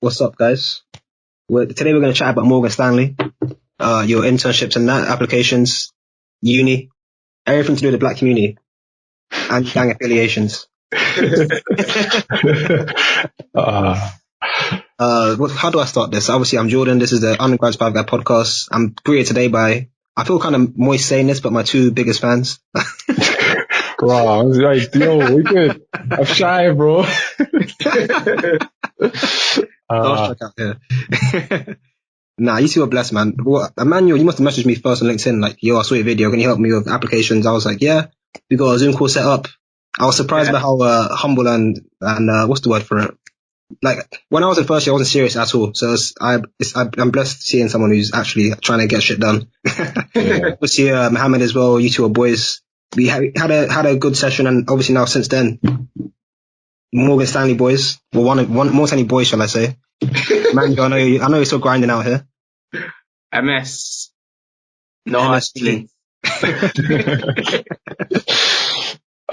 What's up, guys? Today we're going to chat about Morgan Stanley, your internships and that, applications, uni, everything to do with the black community, and gang affiliations. How do I start this? Obviously, I'm Jordan. This is the Undergraduate Five Guy podcast. I'm greeted today by, I feel kind of moist saying this, but my two biggest fans. Wow, I was like, yo, we good. I'm shy, bro. Nah, you two are blessed, man. Well, Emmanuel, you must have messaged me first on LinkedIn, like, yo, I saw your video. Can you help me with applications? I was like, yeah. We got a Zoom call set up. I was surprised by how humble and what's the word for it? Like, when I was in first year, I wasn't serious at all. So I'm blessed seeing someone who's actually trying to get shit done. Yeah. Obviously, Mohammed as well. You two are boys. We had a good session, and obviously now since then, Morgan Stanley boys. Well, one Morgan Stanley boys, shall I say? Man, I know you're still grinding out here. MS. No hard feelings.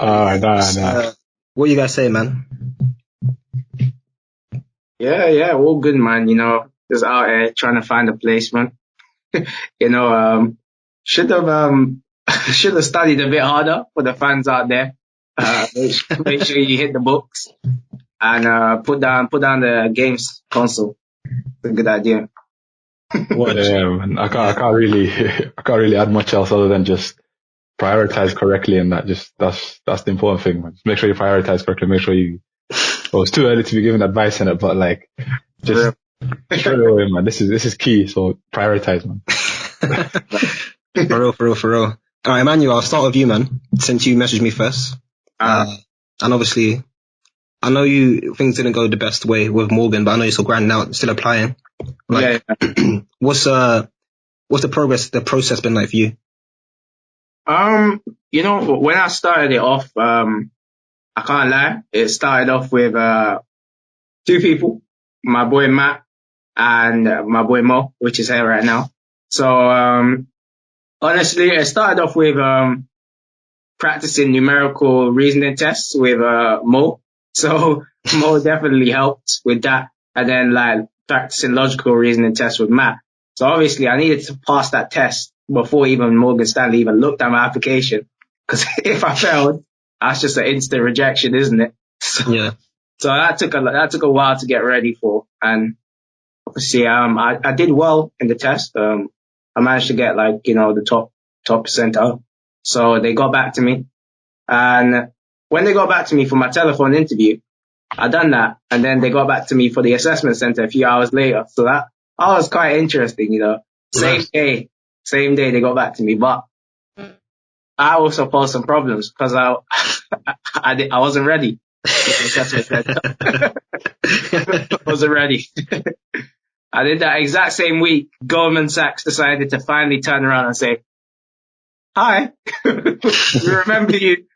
Nah. What you guys say, man? Yeah, all good, man. You know, just out here trying to find a placement. Should have studied a bit harder for the fans out there. Make sure you hit the books and put down the games console. It's a good idea. Yeah, man. I can't really add much else other than just prioritize correctly, and that's the important thing, man. Just make sure you prioritize correctly. Make sure you. Well, it's too early to be giving advice in it, but like, just straight away, man. This is key. So prioritize, man. For real. All right, Emmanuel, I'll start with you, man. Since you messaged me first, and obviously, I know things didn't go the best way with Morgan, but I know you're still grinding out, still applying. Like, yeah. What's the process been like for you? When I started it off, I can't lie, it started off with two people, my boy Matt and my boy Mo, which is here right now. So honestly, it started off with practicing numerical reasoning tests with Mo. So Mo definitely helped with that, and then like practicing logical reasoning tests with Matt. So obviously I needed to pass that test before even Morgan Stanley even looked at my application, because if I failed, that's just an instant rejection, isn't it? So, yeah. So that took a while to get ready for, and obviously I did well in the test. I managed to get the top percentile. So they got back to me, and when they got back to me for my telephone interview, I done that, and then they got back to me for the assessment center a few hours later. So that was quite interesting, you know. Same day they got back to me, but I also posed some problems because I wasn't ready. I wasn't ready. I did that exact same week. Goldman Sachs decided to finally turn around and say, "Hi, we remember you.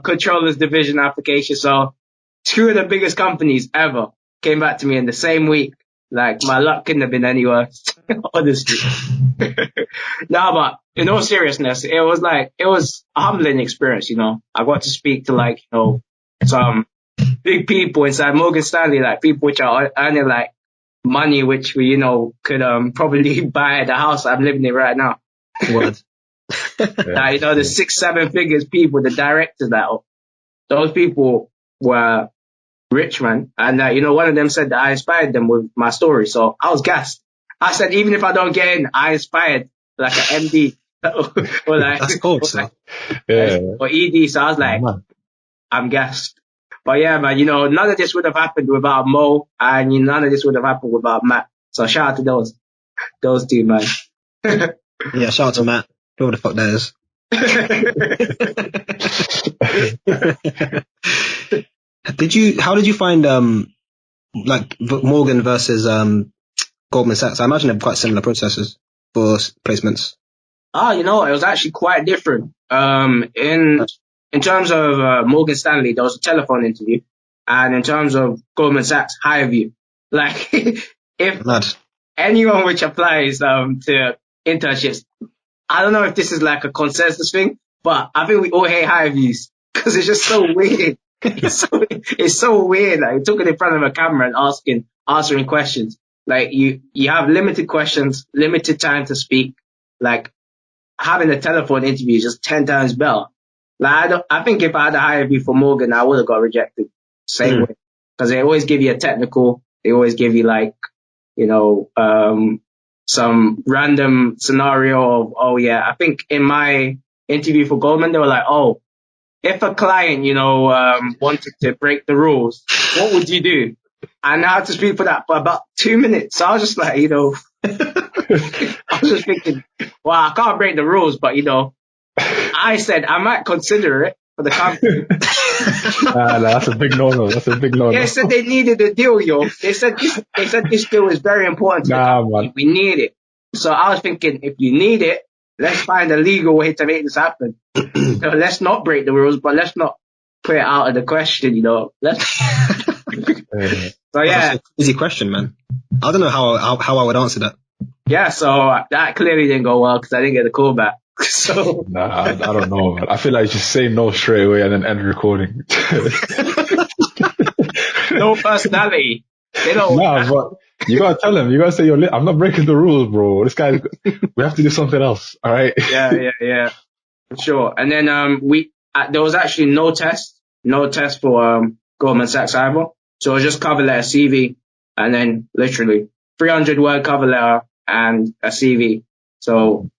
Controllers division application." So two of the biggest companies ever came back to me in the same week. Like, my luck couldn't have been any worse, honestly. No, but in all seriousness, it was a humbling experience, you know. I got to speak to some big people inside Morgan Stanley, like people which are earning like money, which we, could probably buy the house I'm living in right now. What? The 6-7 figures people, the directors, those people were rich, man. And one of them said that I inspired them with my story. So I was gassed. I said, even if I don't get in, I inspired like an MD or like, that's cool, or ED. So I was like, I'm gassed. But yeah, man, none of this would have happened without Mo, and none of this would have happened without Matt. So shout out to those two, man. Yeah, shout out to Matt. Whoever the fuck that is. How did you find Morgan versus Goldman Sachs? I imagine they're quite similar processes for placements. It was actually quite different. In terms of Morgan Stanley, there was a telephone interview, and in terms of Goldman Sachs, higher view. Like, if anyone which applies to internships, I don't know if this is like a consensus thing, but I think we all hate higher views because it's just so weird. It's so weird. Like, talking in front of a camera and answering questions. Like, you have limited questions, limited time to speak. Like, having a telephone interview is just 10 times better. Like, I think if I had hired me for Morgan, I would have got rejected. Same way. Because they always give you a technical. They always give you like, some random scenario of, oh yeah, I think in my interview for Goldman, they were like, oh, if a client, wanted to break the rules, what would you do? And I had to speak for that for about 2 minutes. So I was just like, I was just thinking, well, I can't break the rules, but I said I might consider it for the company. No, that's a big no-no. That's a big no-no. They said they needed a deal, yo. They said this deal is very important to the company. Man. We need it. So I was thinking, if you need it, let's find a legal way to make this happen. Let's not break the rules, but let's not put it out of the question, Let's. So yeah, that's an easy question, man. I don't know how I would answer that. Yeah, so that clearly didn't go well because I didn't get the call back. So nah, I don't know, man. I feel like just say no straight away and then end recording. No personality. They don't. Nah, but you gotta tell him. You gotta say, I'm not breaking the rules, bro. This guy, we have to do something else. All right. Yeah. For sure. And then there was actually no test for Goldman Sachs either. So it was just cover letter, CV, and then literally 300-word cover letter and a CV. So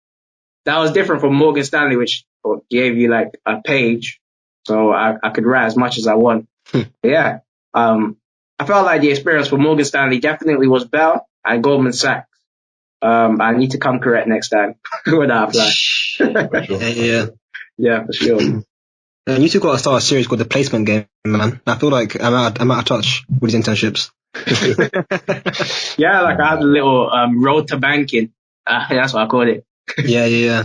that was different from Morgan Stanley, which gave you like a page. So I could write as much as I want. Yeah. I felt like the experience for Morgan Stanley definitely was better, and Goldman Sachs. I need to come correct next time when I apply. Yeah, for sure. And you two got to start a series called The Placement Game, man. I feel like I'm out of touch with these internships. Yeah, like I had a little road to banking. That's what I called it. Yeah.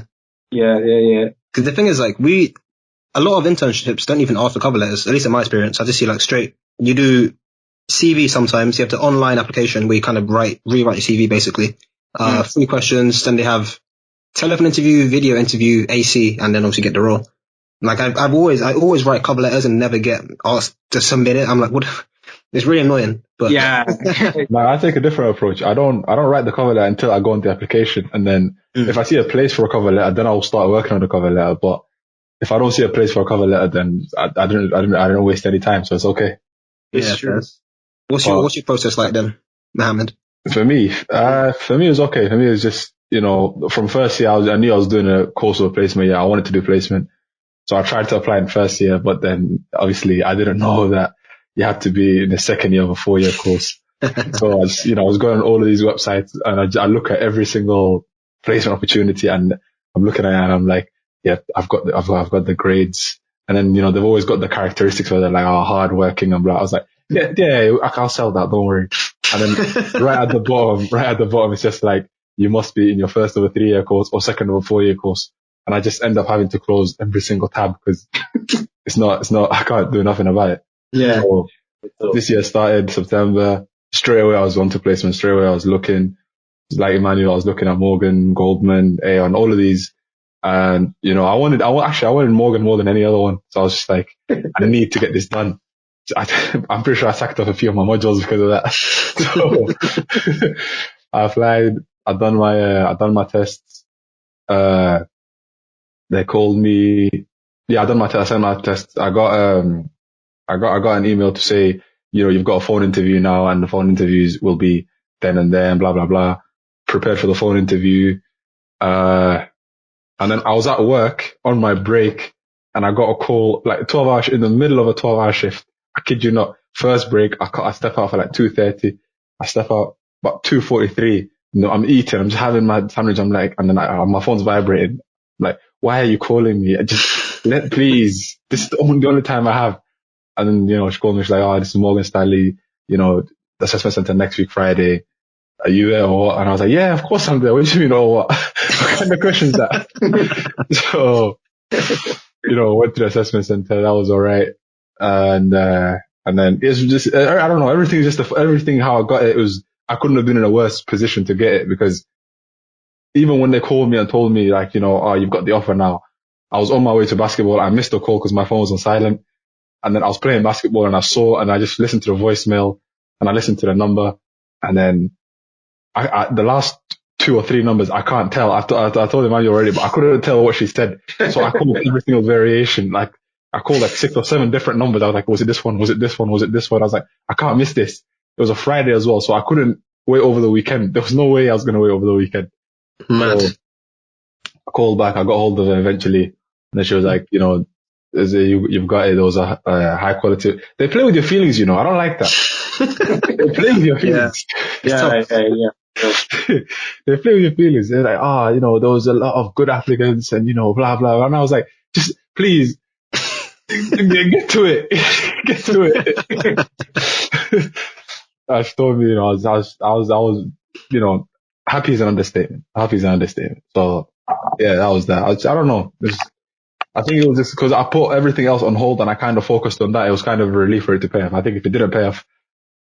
Because the thing is, like, a lot of internships don't even ask for cover letters. At least in my experience, I just see like straight. You do CV sometimes. You have the online application where you kind of rewrite your CV basically. 3 questions. Then they have telephone interview, video interview, AC, and then obviously get the role. Like I always write cover letters and never get asked to submit it. I'm like, what? It's really annoying. But yeah. No, I take a different approach. I don't write the cover letter until I go on the application, and then if I see a place for a cover letter, then I'll start working on the cover letter. But if I don't see a place for a cover letter, then I don't waste any time. So it's okay. It's true. What's your process like then, Mohammed? For me, it was okay. For me, it was just, from first year, I knew I was doing a course of placement. Yeah, I wanted to do placement. So I tried to apply in first year, but then obviously I didn't know that you had to be in the second year of a 4-year course. So I was going on all of these websites and I look at every single placement opportunity and I'm looking at it and I'm like, yeah, I've got the grades. And then, they've always got the characteristics where they're like, hardworking and blah. I was like, yeah, I'll sell that. Don't worry. And then right at the bottom, it's just like, you must be in your first of a 3-year course or second of a 4-year course. And I just end up having to close every single tab because it's not, I can't do nothing about it. Yeah. So this year started September. Straight away, I was on to placement. Straight away, I was looking, like Emmanuel, I was looking at Morgan, Goldman, Aon, all of these. And, I wanted Morgan more than any other one. So I was just like, I need to get this done. I'm pretty sure I sacked off a few of my modules because of that. So I applied, I've done my tests. They called me. Yeah, I done my test. I sent my test. I got an email to say, you've got a phone interview now and the phone interviews will be then and there and blah, blah, blah. Prepared for the phone interview. And then I was at work on my break and I got a call like 12 hours in the middle of a 12-hour shift. I kid you not. First break, I step out for like 2:30. I step out about 2:43. I'm eating. I'm just having my sandwich. I'm like, and then my phone's vibrating. I'm like, why are you calling me? Please. This is the only time I have. And then, she called me. She's like, this is Morgan Stanley, the assessment center next week, Friday. Are you there or what? And I was like, yeah, of course I'm there. What do you mean or what? What kind of questions that? So, went to the assessment center. That was all right. And then it's just, I don't know, everything how I got it was, I couldn't have been in a worse position to get it because even when they called me and told me like, you've got the offer now, I was on my way to basketball. I missed the call because my phone was on silent. And then I was playing basketball and I just listened to the voicemail and I listened to the number. And then the last 2 or 3 numbers, I can't tell. I told Emmanuel already, but I couldn't tell what she said. So I called every single variation. Like, I called like 6 or 7 different numbers. I was like, was it this one? Was it this one? Was it this one? I was like, I can't miss this. It was a Friday as well, so I couldn't wait over the weekend. There was no way I was going to wait over the weekend. Mad. So I called back. I got hold of her eventually. And then she was like, you've got it. There was a high quality. They play with your feelings, I don't like that. They play with your feelings. Yeah. They play with your feelings. They're like, there was a lot of good applicants and, blah, blah. And I was like, just please get to it. Get to it. She told me, I was, happy is an understatement. So yeah, that was that. I don't know. I think it was just because I put everything else on hold and I kind of focused on that. It was kind of a relief for it to pay off. I think if it didn't pay off,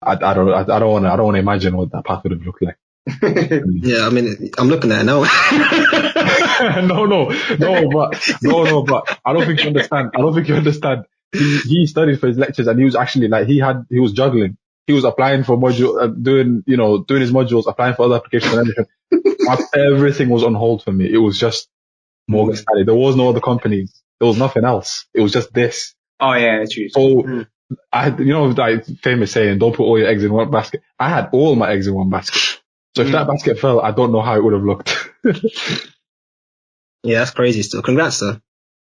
I don't want to imagine what that path would have looked like. Yeah, I mean, I'm looking at it now. but I don't think you understand. He studied for his lectures and he was actually like, he was juggling. He was applying for doing his modules, applying for other applications and everything. Everything was on hold for me. It was just Morgan Stanley. There was no other companies. There was nothing else. It was just this. Oh yeah, true. So like famous saying, don't put all your eggs in one basket. I had all my eggs in one basket. So if that basket fell, I don't know how it would have looked. Yeah, that's crazy still. Congrats, though.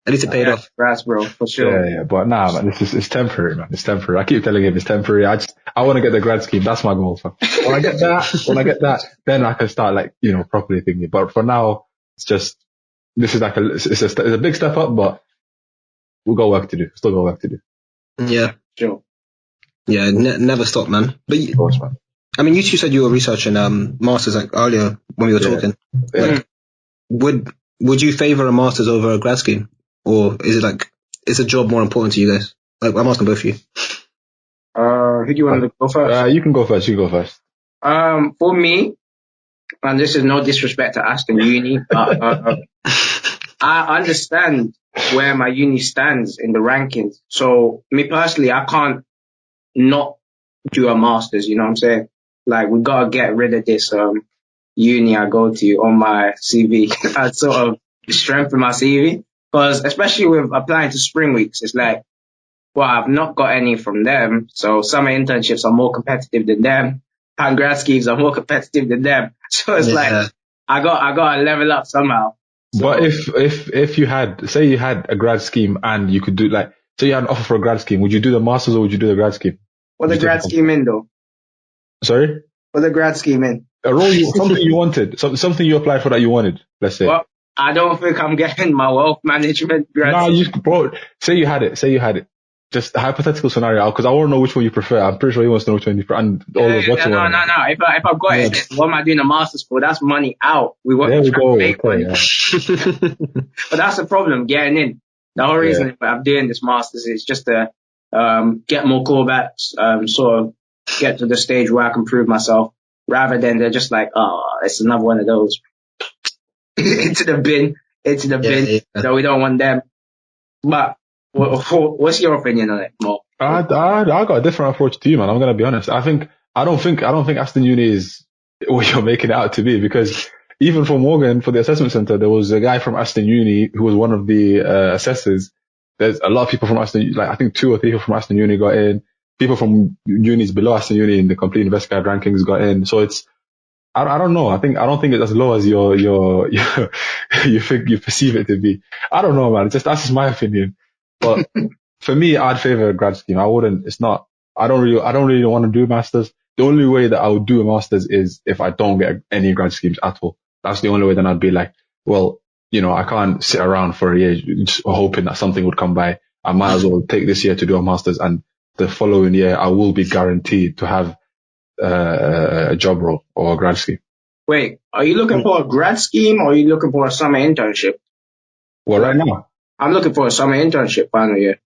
At least it paid off. Congrats, bro, for sure. Yeah, but nah, man, it's temporary, man. It's temporary. I keep telling him it's temporary. I want to get the grad scheme. That's my goal. So when I get that, then I can start properly thinking. But for now, it's just, this is like it's a big step up, but we've got work to do. Still got work to do. Yeah. Sure. Yeah, never stop, man. But Of course, man. I mean, you two said you were researching masters like earlier when we were talking. Yeah. Like, would you favor a master's over a grad scheme, or is it like, is a job more important to you guys? Like, I'm asking both of you. Who do you want to go first? You can go first. You go first. For me, and this is no disrespect to Aston Uni, but I understand where my uni stands in the rankings. So me personally, I can't not do a master's. You know what I'm saying? Like, we gotta get rid of this uni I go to on my CV. I sort of strengthen my CV, because especially with applying to spring weeks, it's like, well, I've not got any from them, so summer internships are more competitive than them, and grad schemes are more competitive than them. So it's like, I got to level up somehow. So, but if you had a grad scheme and you could do say you had an offer for a grad scheme, would you do the masters or would you do the grad scheme? What the grad scheme in though? Sorry? What the grad scheme in? A role, something you wanted, something you applied for that you wanted, let's say. Well, I don't think I'm getting my wealth management grad scheme. Say you had it. Just a hypothetical scenario, because I want to know which one you prefer. I'm pretty sure he wants to know which one you prefer. And No. If I've got it, what am I doing a master's for? That's money out. There we go. Make money. Yeah. But that's the problem, getting in. The whole reason I'm doing this master's is just to get more callbacks, sort of get to the stage where I can prove myself, rather than they're just like, oh, it's another one of those. into the bin. Yeah. So we don't want them. But what's your opinion on it, Mo? I got a different approach to you, man. I'm gonna be honest. I don't think Aston Uni is what you're making it out to be, because even for Morgan, for the assessment center, there was a guy from Aston Uni who was one of the assessors. There's a lot of people from Aston, I think 2 or 3 people from Aston Uni got in. People from unis below Aston Uni in the complete invest guide rankings got in. So it's, I don't know. I don't think it's as low as you think you perceive it to be. I don't know, man. That's just my opinion. But for me, I'd favor a grad scheme. I don't really want to do masters. The only way that I would do a master's is if I don't get any grad schemes at all. That's the only way then I'd be like, well, I can't sit around for a year just hoping that something would come by. I might as well take this year to do a master's, and the following year I will be guaranteed to have a job role or a grad scheme. Wait, are you looking for a grad scheme or are you looking for a summer internship? Well, right now, I'm looking for a summer internship final year.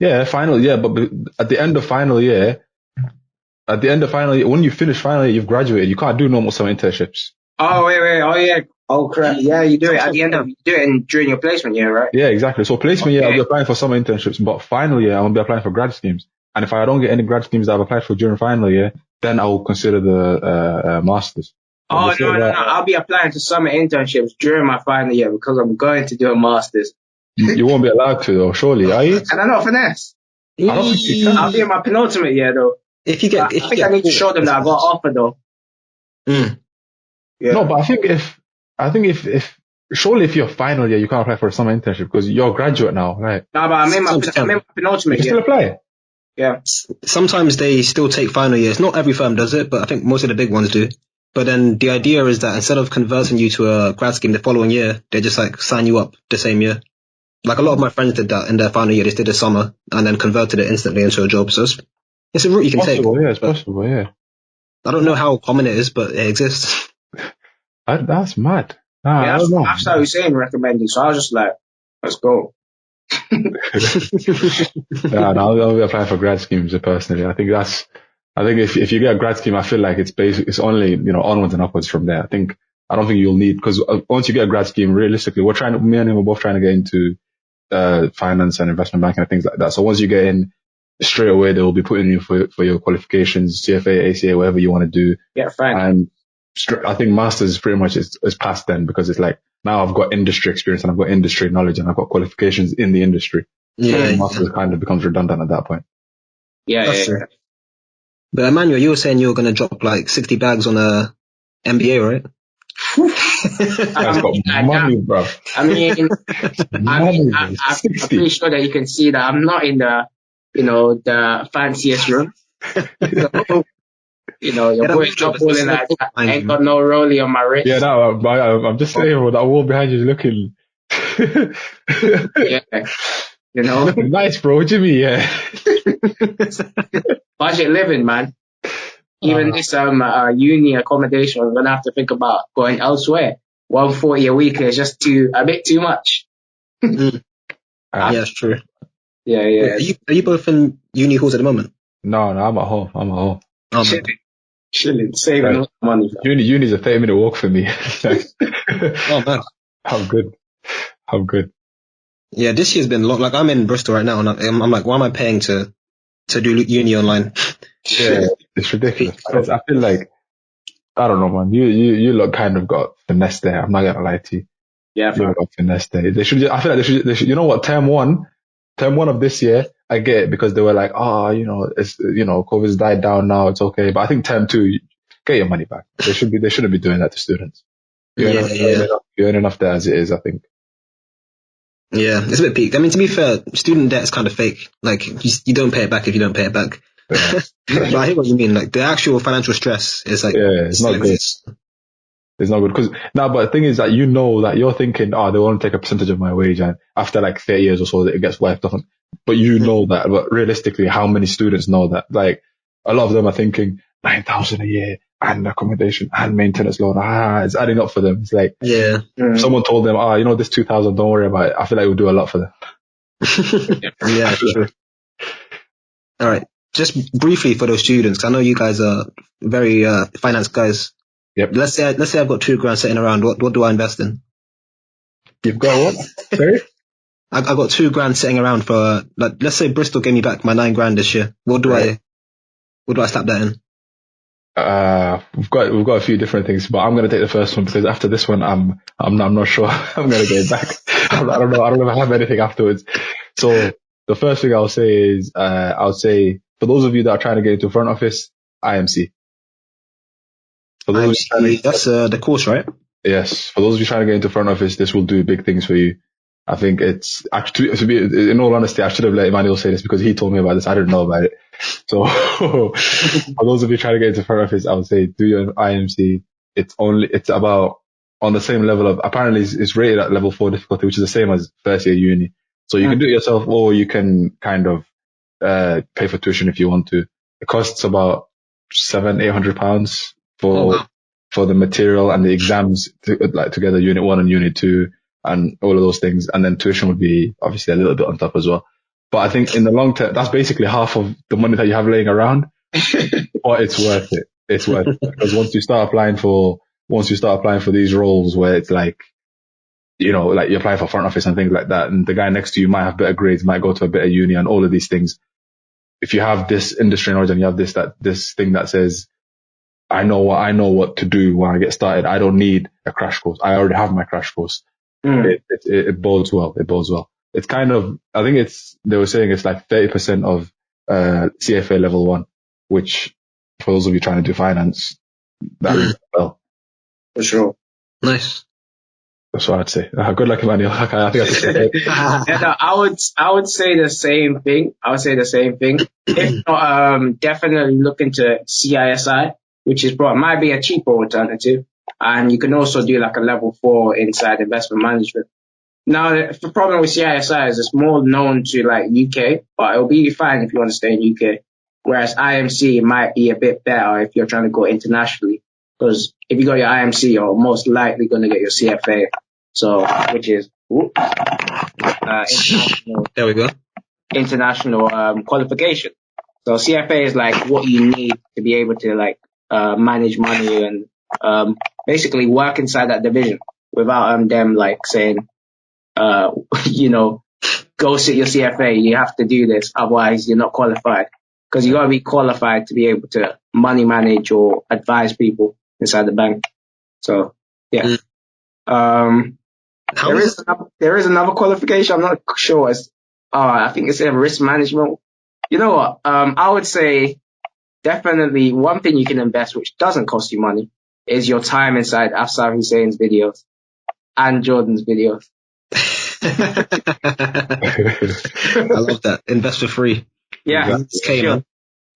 Yeah, final year, but at the end of final year, when you finish final year, you've graduated. You can't do normal summer internships. Oh, wait. Oh, yeah. Oh crap! Yeah, you do it at the end of during your placement year, right? Yeah, exactly. So placement year, I'll be applying for summer internships, but final year, I'll be applying for grad schemes. And if I don't get any grad schemes that I've applied for during final year, then I will consider the masters. Oh no! I'll be applying to summer internships during my final year because I'm going to do a master's. You won't be allowed to, though, surely, are you? And I'm not finesse. I don't think you can. I'll be in my penultimate year though. I think I need to show them that I got offer though. Mm. Yeah. No, but I think if surely if you're final year, you can't apply for a summer internship because you're a graduate now, right? No, but I'm in my penultimate You year. still apply? Yeah. Sometimes they still take final years. Not every firm does it, but I think most of the big ones do. But then the idea is that instead of converting you to a grad scheme the following year, they just like sign you up the same year. Like a lot of my friends did that in their final year. They did a summer and then converted it instantly into a job. So it's a route you can take. Yeah, it's possible, yeah. I don't know how common it is, but it exists. That's mad. Yeah, I've started Hussein recommending, so I was just like, let's go. I'll be applying for grad schemes personally. I think if you get a grad scheme, I feel like it's only, onwards and upwards from there. I don't think you'll need, because once you get a grad scheme, realistically, me and him are both trying to get into finance and investment banking and things like that. So once you get in, straight away, they will be putting you for your qualifications, CFA, ACA, whatever you want to do. Yeah, fine. And I think masters is pretty much is past then, because it's like, now I've got industry experience and I've got industry knowledge and I've got qualifications in the industry. Yeah. So masters kind of becomes redundant at that point. Yeah. But Emmanuel, you were saying you were going to drop like 60 bags on a MBA, right? I've got money, bro. I'm pretty sure that you can see that I'm not in the fanciest room. Your boy's not pulling like that. I ain't got no rollie on my wrist. Yeah, no, I'm just saying, that wall behind you is looking. Yeah, nice, bro. What do you mean? Yeah. Budget living, man. Even this uni accommodation, I'm gonna have to think about going elsewhere. 140 a week is just a bit too much. Yeah, it's true. Yeah. Are you both in uni halls at the moment? No, I'm at home. Oh, Chilling, saving money. Uni's a 30-minute walk for me. Oh man, I'm good. Yeah, this year's been long. Like I'm in Bristol right now, and I'm like, why am I paying to do uni online? Yeah, it's ridiculous. I feel like, I don't know, man. You lot kind of got finesse there. I'm not gonna lie to you. Yeah, you got finesse there. I feel like they should. You know what? Term one of this year, I get it, because they were like, it's COVID's died down now. It's okay. But I think term two, get your money back. They shouldn't be doing that to students. You're earning enough there as it is, I think. Yeah, it's a bit peaked. I mean, to be fair, student debt is kind of fake. Like, you don't pay it back if you don't pay it back. Yeah. But I hear what you mean. Like, the actual financial stress is like, it's not good. It's not good. But the thing is that that you're thinking, they want to take a percentage of my wage, and after like 30 years or so, it gets wiped off. But know that. But realistically, how many students know that? Like, a lot of them are thinking 9,000 a year and accommodation and maintenance loan. It's adding up for them. It's like, if someone told them, this 2,000, don't worry about it, I feel like it would do a lot for them. Yeah, sure. All right. Just briefly for those students, 'cause I know you guys are very finance guys. Yep. Let's say I've got $2,000 sitting around. What do I invest in? You've got what? Sorry? I've got $2,000 sitting around for let's say Bristol gave me back my $9,000 this year. What do I slap that in? We've got a few different things, but I'm gonna take the first one, because after this one, I'm not sure I'm gonna get it back. I don't know if I have anything afterwards. So the first thing I'll say is, for those of you that are trying to get into front office, IMC. That's the course, right? Yes. For those of you trying to get into front office, this will do big things for you. I think it's actually, to be in all honesty, I should have let Emmanuel say this, because he told me about this. I didn't know about it. So for those of you trying to get into front office, I would say do your IMC. It's about on the same level of, apparently it's rated at level 4 difficulty, which is the same as first year uni. So you can do it yourself, or you can kind of pay for tuition if you want to. It costs about £700-800 for the material and the exams together, unit 1 and unit 2 and all of those things. And then tuition would be obviously a little bit on top as well. But I think in the long term, that's basically half of the money that you have laying around. But it's worth it. It's worth it. Because once you start applying for once you start applying for these roles where it's like, like you apply for front office and things like that, and the guy next to you might have better grades, might go to a better uni and all of these things. If you have this industry knowledge and you have this thing that says, I know what to do when I get started. I don't need a crash course. I already have my crash course. It bodes well. It bodes well. It's kind of, I think they were saying it's like 30% of CFA level 1, which for those of you trying to do finance, that is well. For sure. Nice. That's what I'd say. Good luck, Emmanuel. I think I would say the same thing. If not, definitely look into CISI, which might be a cheaper alternative. And you can also do like a level 4 inside investment management. Now, the problem with CISI is it's more known to like UK, but it'll be fine if you want to stay in UK. Whereas IMC might be a bit better if you're trying to go internationally. Because if you got your IMC, you're most likely going to get your CFA. So, which is international. There we go. International qualification. So CFA is like what you need to be able to like manage money and basically work inside that division without them like saying, go sit your CFA. You have to do this, otherwise you're not qualified. Because you got to be qualified to be able to money manage or advise people inside the bank. So yeah. There is another qualification. I'm not sure. I think it's in risk management. You know what? I would say definitely one thing you can invest, which doesn't cost you money, is your time inside Afsar Hussein's videos and Jordan's videos. I love that. Invest for free. Yeah. Sure.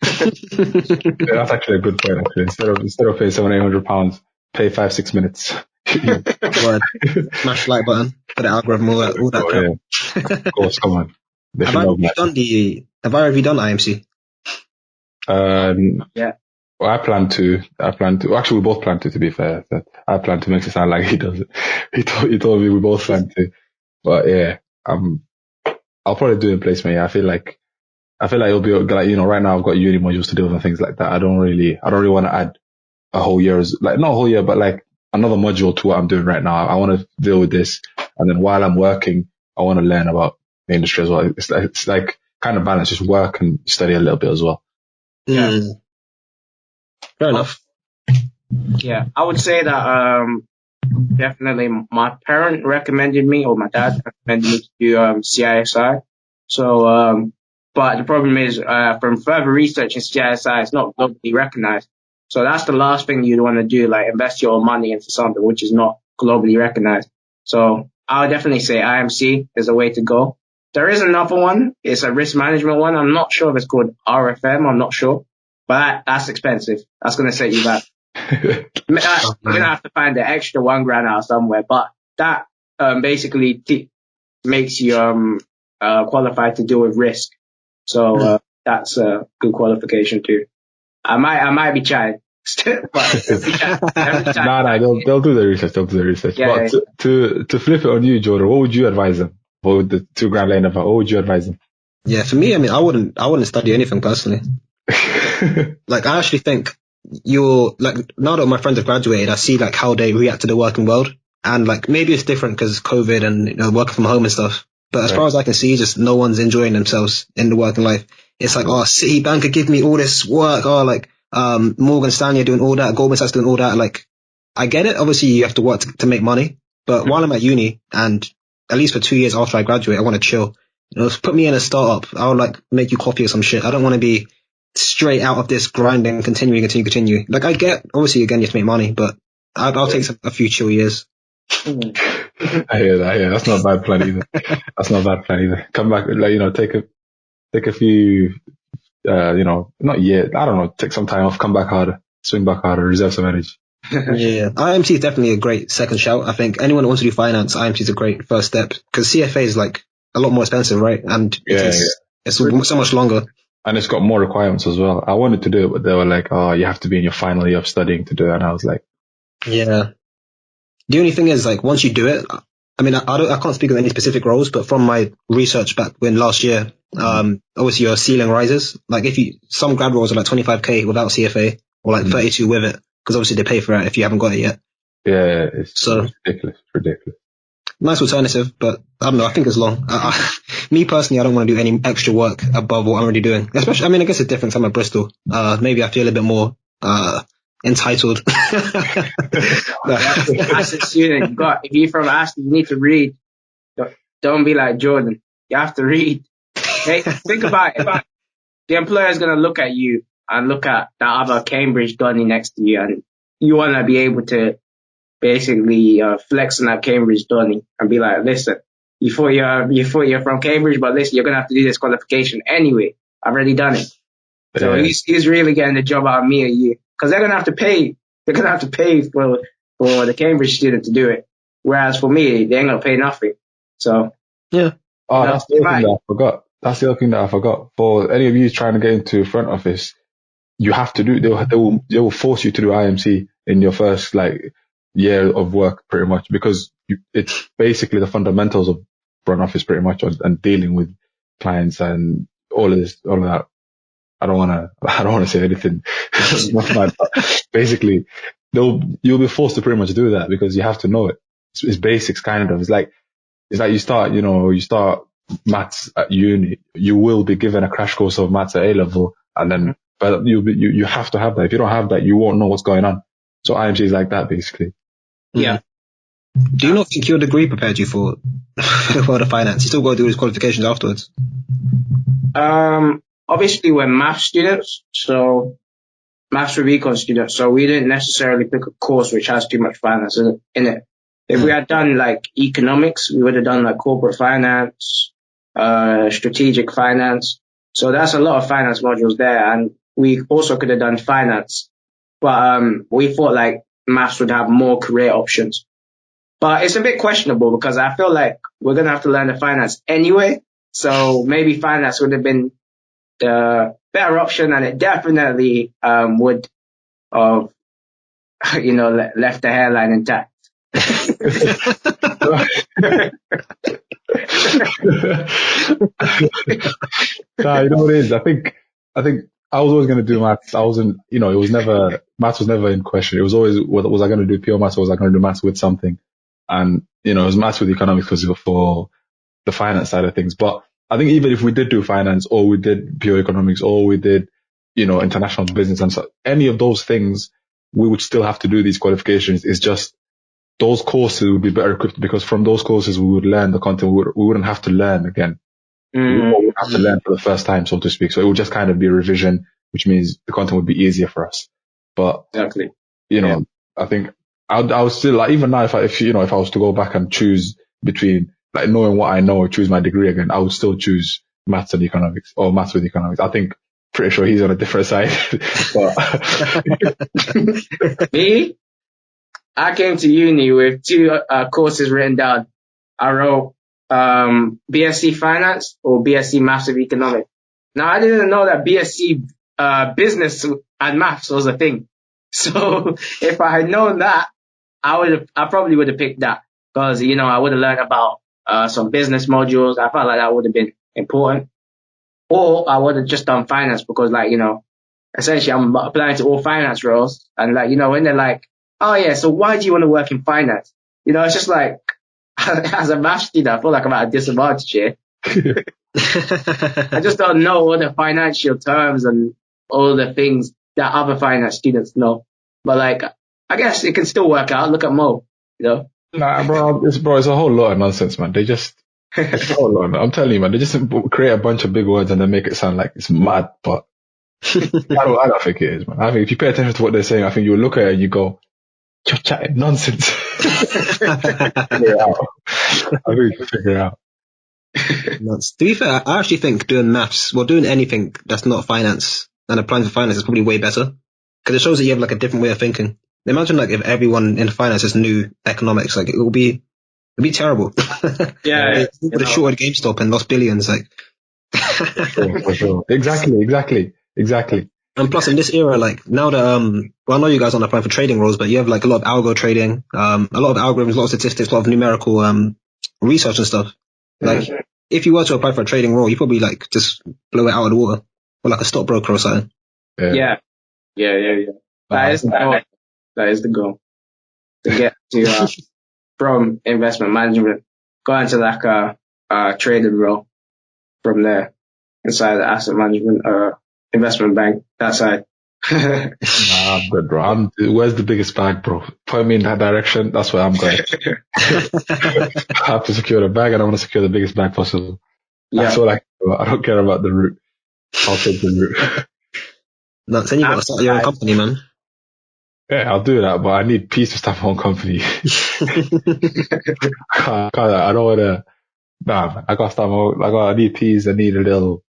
That's actually a good point. Actually, instead of paying £700-800, pay 5-6 minutes. Word. Smash the like button for the algorithm, all that crap. Yeah. Of course, come on. Have I already done IMC? Yeah. Well, I plan to. Actually, we both plan to be fair. I plan to make it sound like he does it. He told me we both plan to. But yeah, I'll probably do it in placement. Yeah, I feel like it'll be like, right now I've got uni modules to deal with and things like that. I don't really want to add a whole year, like not a whole year, but like another module to what I'm doing right now. I want to deal with this, and then while I'm working, I want to learn about the industry as well. It's like kind of balance, just work and study a little bit as well. Yeah. Fair enough. Yeah, I would say that definitely my parent recommended me, or my dad recommended me to do CISI. So, but the problem is, from further research in CISI, it's not globally recognized. So that's the last thing you'd want to do, like invest your money into something which is not globally recognized. So I would definitely say IMC is a way to go. There is another one. It's a risk management one. I'm not sure if it's called RFM. I'm not sure. But that's expensive. That's going to set you back. You're going to have to find the extra $1,000 out somewhere. But that basically makes you qualified to deal with risk. So that's a good qualification too. I might be chatting. But they'll do the research. Yeah, but to flip it on you, Jordan, what would you advise them? What would the $2,000 lane about? What would you advise them? Yeah, for me, I mean, I wouldn't study anything personally. Like, I actually think now that my friends have graduated, I see like how they react to the working world, and like maybe it's different because COVID and working from home and stuff. But as far as I can see, just no one's enjoying themselves in the working life. It's like, Citibank could give me all this work. Morgan Stanley are doing all that. Goldman Sachs doing all that. Like, I get it. Obviously, you have to work to make money. But while I'm at uni, and at least for 2 years after I graduate, I want to chill. Put me in a startup. I would like make you coffee or some shit. I don't want to be straight out of this grinding, continue. Like, I get, obviously, again, you have to make money, but I'll take a few chill years. I hear that. Yeah, that's not a bad plan either. Come back, like, take a few, not yet. I don't know. Take some time off, come back harder, swing back harder, reserve some energy. Yeah, IMT is definitely a great second shout. I think anyone who wants to do finance, IMT is a great first step, because CFA is like a lot more expensive, right? And it's so much longer. And it's got more requirements as well. I wanted to do it, but they were like, oh, you have to be in your final year of studying to do it. And I was like, yeah. The only thing is, like, once you do it, I mean, I can't speak of any specific roles, but from my research back when last year, obviously your ceiling rises. Like, some grad roles are like 25k without CFA, or like 32 with it, because obviously they pay for it if you haven't got it yet. Yeah, it's So ridiculous. nice alternative, but I don't know. I think it's long. Me personally, I don't want to do any extra work above what I'm already doing. Especially, I mean, I guess it's different. 'Cause I'm at Bristol. Maybe I feel a bit more entitled. As a student, if you're from Aston, you need to read. Don't be like Jordan. You have to read. Hey, think about it. The employer's gonna look at you and look at that other Cambridge Donny next to you, and you wanna be able to basically flex on that Cambridge Donny and be like, listen, you thought you're from Cambridge, but listen, you're gonna have to do this qualification anyway. I've already done it. So he's really getting the job out of me or you, because they're gonna have to pay. They're gonna have to pay for the Cambridge student to do it. Whereas for me, they ain't gonna pay nothing. So yeah. Oh, that's the other thing that I forgot. That's the other thing that I forgot. For any of you trying to get into front office, you have to do. They will force you to do IMC in your first year of work, pretty much, because it's basically the fundamentals of front office, pretty much, and dealing with clients and all of that. I don't want to say anything. Basically, you'll be forced to pretty much do that because you have to know it. It's basics, kind of. It's like you start maths at uni. You will be given a crash course of maths at A level, and then but you have to have that. If you don't have that, you won't know what's going on. So IMC is like that, basically. Yeah. Do you not think your degree prepared you for the world of finance? You still got to do these qualifications afterwards. Obviously we're math students, so maths with Econ students, so we didn't necessarily pick a course which has too much finance in it. If we had done like economics, we would have done like corporate finance, strategic finance. So that's a lot of finance modules there, and we also could have done finance, but we thought like maths would have more career options. But it's a bit questionable because I feel like we're gonna have to learn the finance anyway. So maybe finance would have been the better option, and it definitely would have left the hairline intact. Nah, you know what it is? I think I was always going to do maths. I wasn't, maths was never in question. It was always, was I going to do pure maths or was I going to do maths with something? And, it was maths with economics because for the finance side of things. But I think even if we did do finance or we did pure economics or we did, international business and so, any of those things, we would still have to do these qualifications. It's just those courses would be better equipped because from those courses we would learn the content. We wouldn't have to learn again. We would have to learn for the first time, so to speak. So it would just kind of be a revision, which means the content would be easier for us. But exactly, I think I would still like, even now if I was to go back and choose between like knowing what I know or choose my degree again, I would still choose maths and economics or maths with economics. I think pretty sure he's on a different side. Me, I came to uni with two courses written down. I wrote BSc Finance or BSc Maths with Economics. Now, I didn't know that BSc Business and Maths was a thing. So if I had known that, I probably would have picked that because, I would have learned about some business modules. I felt like that would have been important. Or I would have just done finance because, essentially I'm applying to all finance roles. And, when they're like, oh, yeah, so why do you want to work in finance? It's just like, as a math student, I feel like I'm at a disadvantage here. I just don't know all the financial terms and all the things that other finance students know. But, I guess it can still work out. Look at Mo, Nah, bro, it's a whole lot of nonsense, man. It's a whole lot. I'm telling you, man, they just create a bunch of big words and then make it sound like it's mad, but I don't think it is, man. I think if you pay attention to what they're saying, I think you'll look at it and you go, you're chatting nonsense. Figure it out. I think you can figure it out. To be fair, I actually think doing maths, doing anything that's not finance and applying for finance is probably way better because it shows that you have like a different way of thinking. Imagine like if everyone in finance just knew economics, like it would be terrible. Yeah, They would have shorted GameStop and lost billions. Like, for sure. Exactly. And plus, in this era, like now that I know you guys aren't applying for trading roles, but you have like a lot of algo trading, a lot of algorithms, a lot of statistics, a lot of numerical research and stuff. Like, if you were to apply for a trading role, you probably like just blow it out of the water, or like a stockbroker or something. Yeah. That is the goal. to get to, from investment management, got into like a trading role from there inside the asset management, investment bank, that side. Nah, I'm good, bro. Where's the biggest bag, bro? Point me in that direction. That's where I'm going. I have to secure the bag, and I want to secure the biggest bag possible. That's all I care about. I don't care about the route. I'll take the route. No, then you got to start your own company, man. Yeah, I'll do that, but I need peace to start my own company. I don't want to. Nah, man, I got to start my own. I need peace. I need a little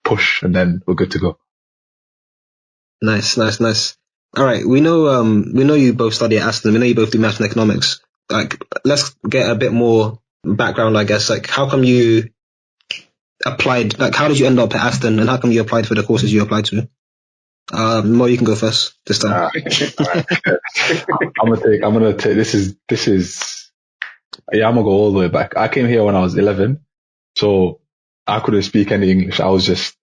push, and then we're good to go. Nice. All right, we know you both study at Aston. We know you both do maths and economics. Like, let's get a bit more background, I guess. Like, how come you applied? Like, how did you end up at Aston, and how come you applied for the courses you applied to? Mo, you can go first this time. I'm gonna take. This is. Yeah, I'm gonna go all the way back. I came here when I was 11, so I couldn't speak any English. I was just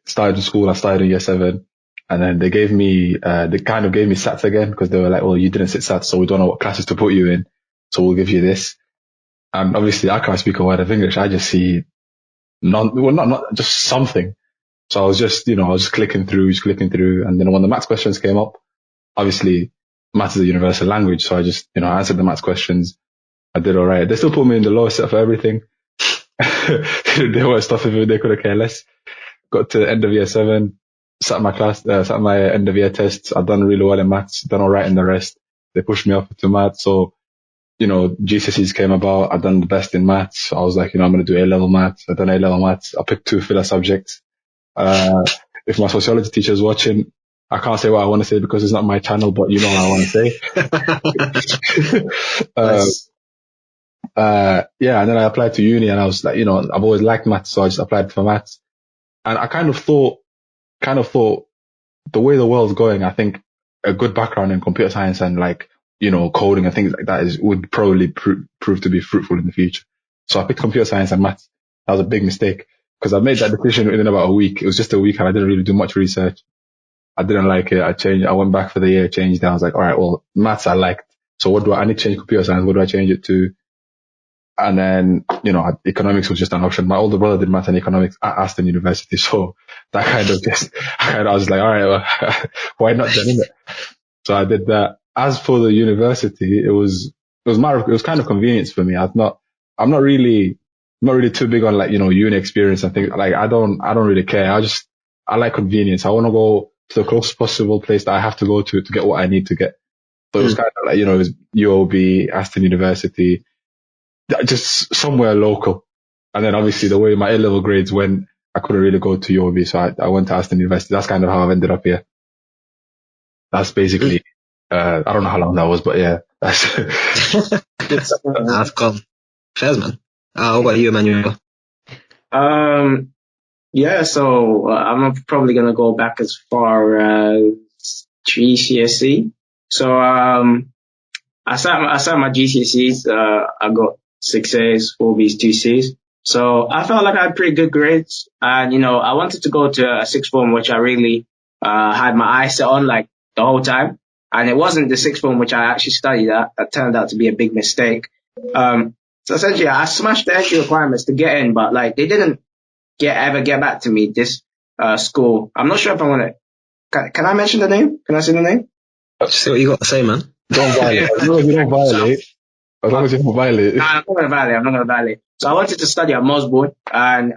started school. I started in year 7. And then they kind of gave me SATs again, because they were like, well, you didn't sit SATs, so we don't know what classes to put you in. So we'll give you this. And obviously I can't speak a word of English. I just see not just something. So I was just, I was just clicking through. And then when the maths questions came up, obviously maths is a universal language. So I just, answered the maths questions. I did all right. They still put me in the lowest set for everything. They weren't stuffing me. They could have cared less. Got to the end of year 7. Sat my end of year tests. I've done really well in maths, done all right in the rest. They pushed me up to maths. So, GCSEs came about. I've done the best in maths. I was like, I'm going to do A-level maths. I've done A-level maths. I picked 2 filler subjects. If my sociology teacher is watching, I can't say what I want to say because it's not my channel, but you know what I want to say. Yeah. And then I applied to uni, and I was like, I've always liked maths. So I just applied for maths, and I kind of thought the way the world's going, I think a good background in computer science and coding and things like that would probably prove to be fruitful in the future. So I picked computer science and maths. That was a big mistake because I made that decision within about a week. It was just a week and I didn't really do much research. I didn't like it. I went back for the year, changed it. I was like, all right, well, maths I liked. So I need to change computer science? What do I change it to? And then, economics was just an option. My older brother did math and economics at Aston University. So that I was like, all right, well, why not then, innit? So I did that. As for the university, it was kind of convenience for me. I'm not really too big on uni experience and things. Like, I don't really care. I like convenience. I want to go to the closest possible place that I have to go to get what I need to get. So it was kind of like, it was UOB, Aston University, just somewhere local. And then obviously the way my A-level grades went, I couldn't really go to UOB, so I went to Aston University. That's kind of how I've ended up here. That's basically, I don't know how long that was, but yeah, that's I've come. Fairs, man. What about you, Emmanuel? Yeah, so I'm probably going to go back as far as GCSE. So, I sat my GCSEs, I got 6 A's, 4 B's, 2 C's. So I felt like I had pretty good grades. And, I wanted to go to a sixth form, which I really, had my eyes set on like the whole time. And it wasn't the sixth form, which I actually studied at. That turned out to be a big mistake. So essentially I smashed the entry requirements to get in, but they didn't ever get back to me, this, school. I'm not sure if I want to, can I mention the name? Can I say the name? Say what you got to say, man. Don't violate. As long as you don't violate. As long as you don't violate. Nah, I'm not going to violate. So I wanted to study at Mosbourne, and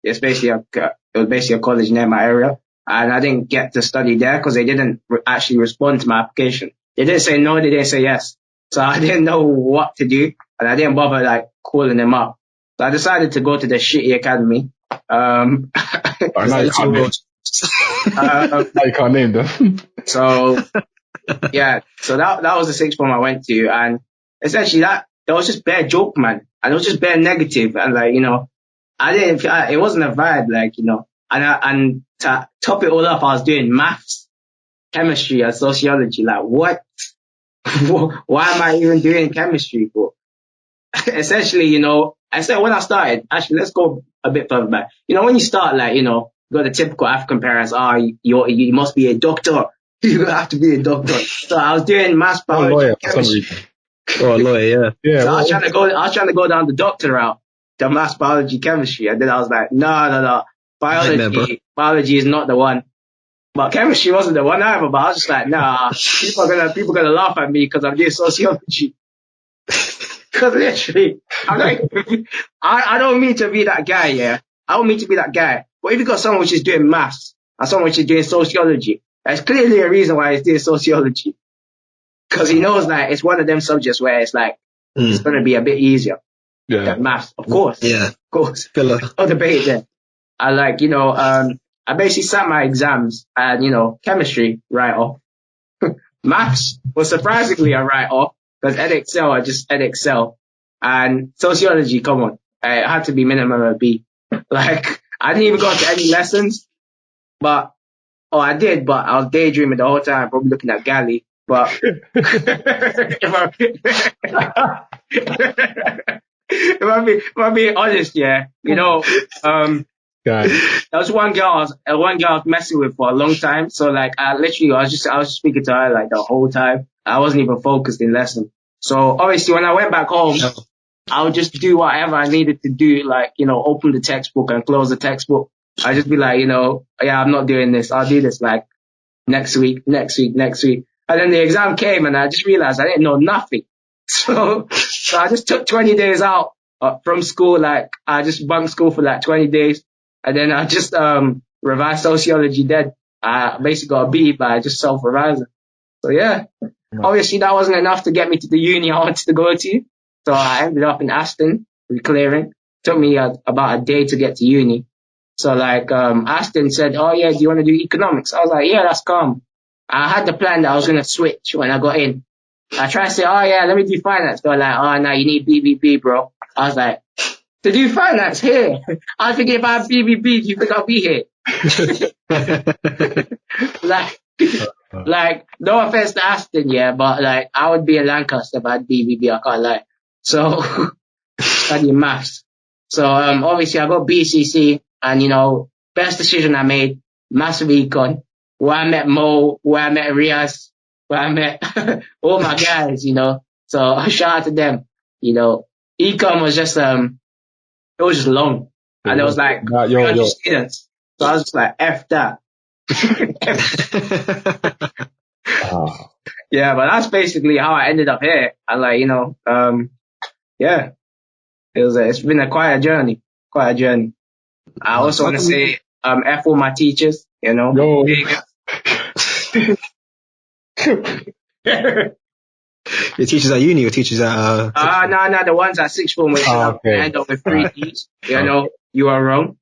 it was basically a college near my area, and I didn't get to study there because they didn't actually respond to my application. They didn't say no, they didn't say yes. So I didn't know what to do, and I didn't bother calling them up. So I decided to go to the shitty academy. Now you can't name them. So yeah, so that was the sixth form I went to, and essentially that was just bare joke, man, and it was just bare negative, and it wasn't a vibe, and to top it all up, I was doing maths, chemistry, and sociology. What? Why am I even doing chemistry for? Essentially, I said when I started, actually, let's go a bit further back. When you start, you got the typical African parents, you must be a doctor, You have to be a doctor. So I was doing maths, biology, lawyer for some chemistry. reason. Oh, a lawyer, Yeah. So I was trying to go down the doctor route, the maths, biology, chemistry. And then I was like, no. Nightmare, Biology is not the one. But chemistry wasn't the one either. But I was just like, nah, people are gonna laugh at me because I'm doing sociology. Because literally, I don't mean to be that guy, yeah. I don't mean to be that guy. But if you got someone which is doing maths and someone which is doing sociology, there's clearly a reason why he's doing sociology. Because he knows like it's one of them subjects where it's like it's gonna be a bit easier than maths, of course. Yeah. Of course. Filler. No debate there. I I basically sat my exams and chemistry right off. Maths was surprisingly a write off because Edexcel, I just Edexcel. And sociology, come on, it had to be minimum a B. Like, I didn't even go to any lessons, I did, but I was daydreaming the whole time, probably looking at Galley. But if I'm being honest, yeah, God. there was one girl I was messing with for a long time. So like, I was just speaking to her like the whole time. I wasn't even focused in lesson. So obviously when I went back home, I would just do whatever I needed to do, like, open the textbook and close the textbook. I'd just be like, yeah, I'm not doing this. I'll do this like next week. And then the exam came and I just realized I didn't know nothing. So I just took 20 days out from school. Like, I just bunked school for like 20 days. And then I just revised sociology then. I basically got a B, but I just self-revised it. So yeah, obviously that wasn't enough to get me to the uni I wanted to go to. So I ended up in Aston clearing. Took me about a day to get to uni. So like Aston said, oh yeah, do you want to do economics? I was like, yeah, that's calm. I had the plan that I was going to switch when I got in. I tried to say, oh yeah, let me do finance. They were like, oh no, you need BBB, bro. I was like, to do finance here? I was thinking, if I have BBB, do you think I'll be here? Like, no offense to Aston, yeah, but like, I would be in Lancaster if I had BBB, I can't lie. So, studying maths. So, obviously I got BCC and, best decision I made, massive econ, where I met Mo, where I met Rias, where I met all my guys, So, shout out to them, Econ was just, it was just long. And it was like, 300 students. So I was just like, F that. Yeah, but that's basically how I ended up here. And like, yeah, it's been quite a journey. I also want to say, F all my teachers, Yo. Your teachers at uni or teachers at no, the ones at sixth form, which end up with 3 Ds. You are wrong.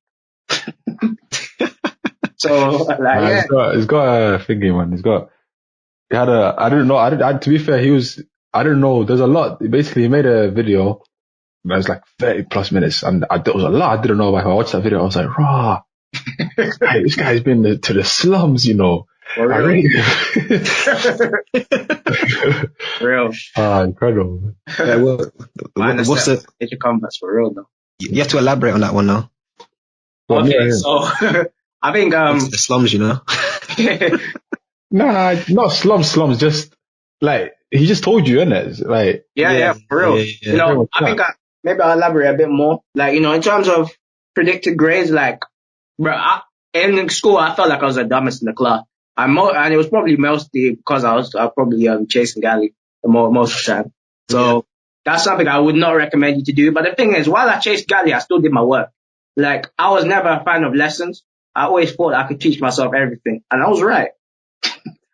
So, like, yeah. He's got a thingy, man. I don't know. To be fair, I don't know. There's a lot. Basically, he made a video. It was like 30 plus minutes. And there was a lot I didn't know about. I watched that video. I was like, rah. This guy's been to the slums, For real. Real. Incredible. What's the... Get your converts for real, though. You have to elaborate on that one now. Okay, so I think the slums, Nah, not slums. Just like he just told you, innit? Like yeah, for real. Yeah. I think maybe I'll elaborate a bit more. Like in terms of predicted grades, like, bro, in school I felt like I was the dumbest in the class. And it was probably mostly because I was probably chasing Galley most of the time. So that's something I would not recommend you to do. But the thing is, while I chased Galley, I still did my work. Like, I was never a fan of lessons. I always thought I could teach myself everything. And I was right.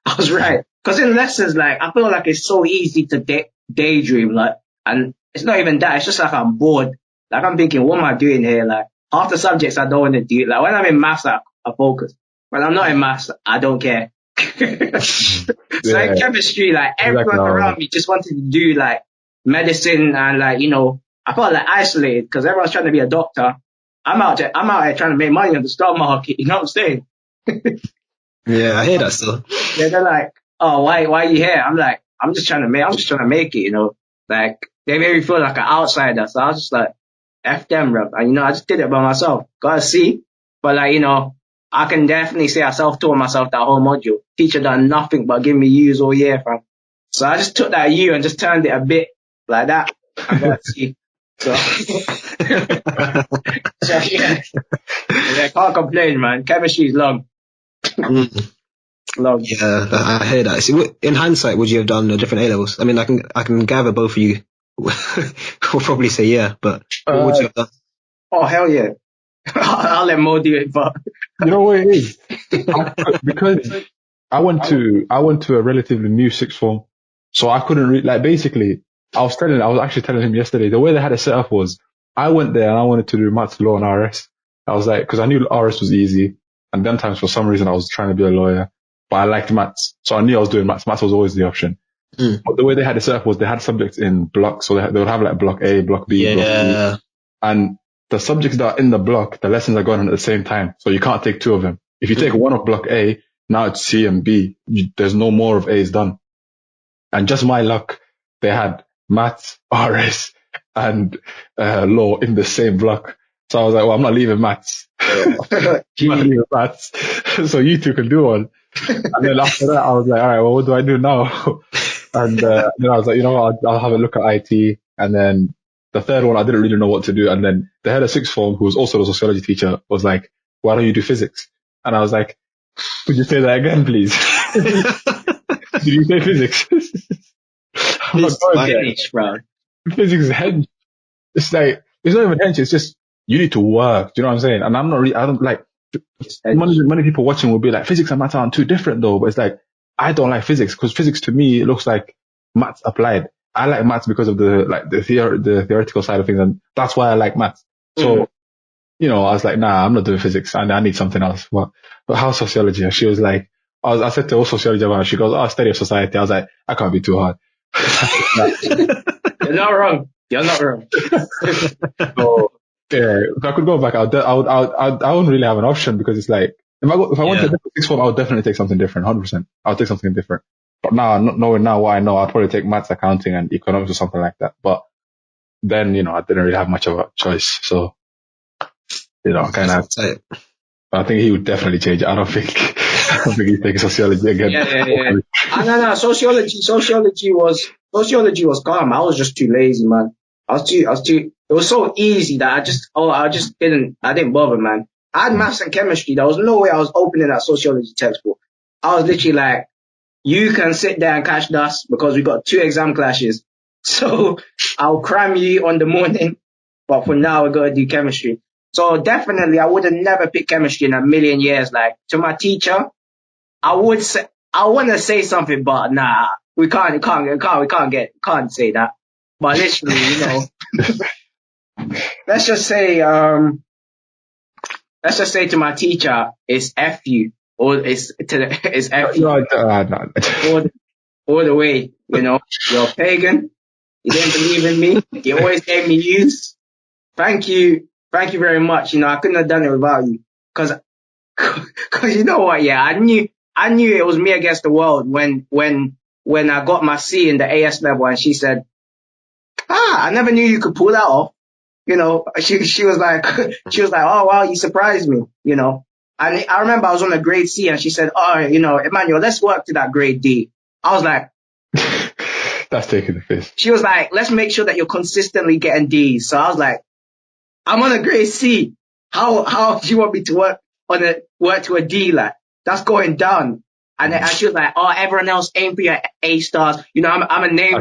Because in lessons, like, I feel like it's so easy to daydream, like, and it's not even that. It's just like I'm bored. Like, I'm thinking, what am I doing here? Like, half the subjects I don't want to do. Like, when I'm in maths, I focus. When I'm not in maths, I don't care. So in chemistry, like, everyone around me just wanted to do, like, medicine and, like, I felt like isolated because everyone's trying to be a doctor. I'm out here trying to make money on the stock market. You know what I'm saying? Yeah, I hear that still. Yeah, they're like, oh, why are you here? I'm like, I'm just trying to make it, Like, they made me feel like an outsider. So I was just like, F them, bro. And, I just did it by myself. Got a C. But, like, I can definitely say I self-taught myself that whole module. Teacher done nothing but give me U's all year, fam. So I just took that U and just turned it a bit like that. I got a C. So, so yeah, can't complain, man. Chemistry is long. Long. Yeah, I hear that. See, in hindsight, would you have done different A levels? I mean, I can gather both of you will probably say yeah, but what would you have done? Oh hell yeah! I'll let Mo do it, but You know what it is? Because I went to a relatively new sixth form, so I couldn't basically, I was actually telling him yesterday, the way they had it set up was, I went there and I wanted to do maths, law and RS. I was like, cause I knew RS was easy, and then times for some reason I was trying to be a lawyer, but I liked maths. So I knew I was doing maths. Maths was always the option. But the way they had it set up was they had subjects in blocks. So they would have like block A, block B, block C. And the subjects that are in the block, the lessons are going on at the same time. So you can't take two of them. If you take one of block A, now it's C and B. There's no more of A's done. And just my luck, they had maths, RS, and law in the same block. So I was like, well, I'm not leaving maths. I'm not leaving maths. So you two can do one. And then after that, I was like, all right, well, what do I do now? And then I was like, you know what, I'll have a look at IT. And then the third one, I didn't really know what to do. And then the head of sixth form, who was also the sociology teacher, was like, why don't you do physics? And I was like, could you say that again, please? Did you say physics? I'm not going there. Bro. Physics is hench. It's like, it's not even hench, it's just, you need to work. Do you know what I'm saying? And I'm not really, I don't like, many people watching will be like, physics and maths aren't too different though. But it's like, I don't like physics, because physics to me, it looks like maths applied. I like maths because of the theoretical side of things, and that's why I like maths. So, you know, I was like, nah, I'm not doing physics, and I need something else. But how sociology? And she was like, I said to her, sociology about, she goes, oh, study of society. I was like, I can't be too hard. You're not wrong. You're not wrong. So, yeah, if I could go back, I wouldn't really have an option, because it's like, if I went to a different sixth form, I would definitely take something different, 100%. I would take something different. But now, knowing now what I know, I'd probably take maths, accounting, and economics or something like that. But then, you know, I didn't really have much of a choice. So, you know, kind of, I think he would definitely change it. I don't think he's taking sociology again. Yeah. No. Sociology was calm. I was just too lazy, man. I was too, it was so easy that I didn't bother, man. I had maths and chemistry. There was no way I was opening that sociology textbook. I was literally like, you can sit there and catch dust, because we got 2 exam clashes. So I'll cram you on the morning, but for now we're going to do chemistry. So definitely I would have never picked chemistry in a million years. Like, to my teacher, I want to say something, but nah, we can't say that. But literally, you know, let's just say to my teacher, it's F you, or it's F you. All the way, you know, you're a pagan. You didn't believe in me. You always gave me U's. Thank you very much. You know, I couldn't have done it without you. Cause you know what? Yeah, I knew it was me against the world when I got my C in the AS level, and she said, I never knew you could pull that off. You know, she was like, oh wow, you surprised me, you know. And I remember I was on a grade C, and she said, oh, you know, Emmanuel, let's work to that grade D. I was like, that's taking the piss. She was like, let's make sure that you're consistently getting D's. So I was like, I'm on a grade C. How do you want me to work to a D? Like, that's going down. And then she was like, oh, everyone else aim for your A stars. You know, I'm a name,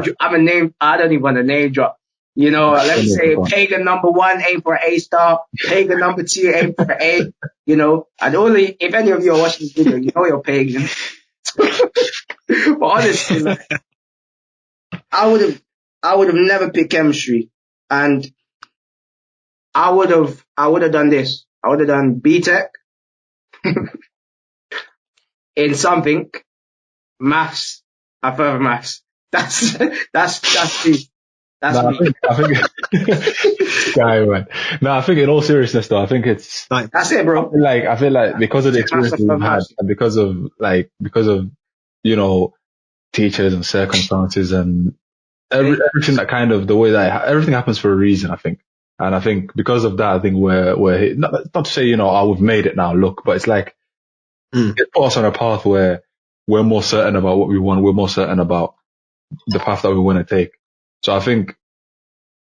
I don't even want a name drop. You know, let's say pagan number 1, aim for an A star. Pagan number 2, aim for an A. You know, and only, if any of you are watching this video, you know you're pagan. But honestly, like, I would have never picked chemistry, and I would have done this. I would have done BTech in something, maths, and further maths. That's me. That's me. I think guy, man. No, I think in all seriousness though, I think it's that's it, bro. I feel like because of the experience we've had, and because of you know, teachers and circumstances and everything that kind of the way that everything happens for a reason, I think. And I think because of that, I think we're not to say, you know, we've made it now, look, but it's like It put us on a path where we're more certain about what we want. We're more certain about the path that we want to take. So I think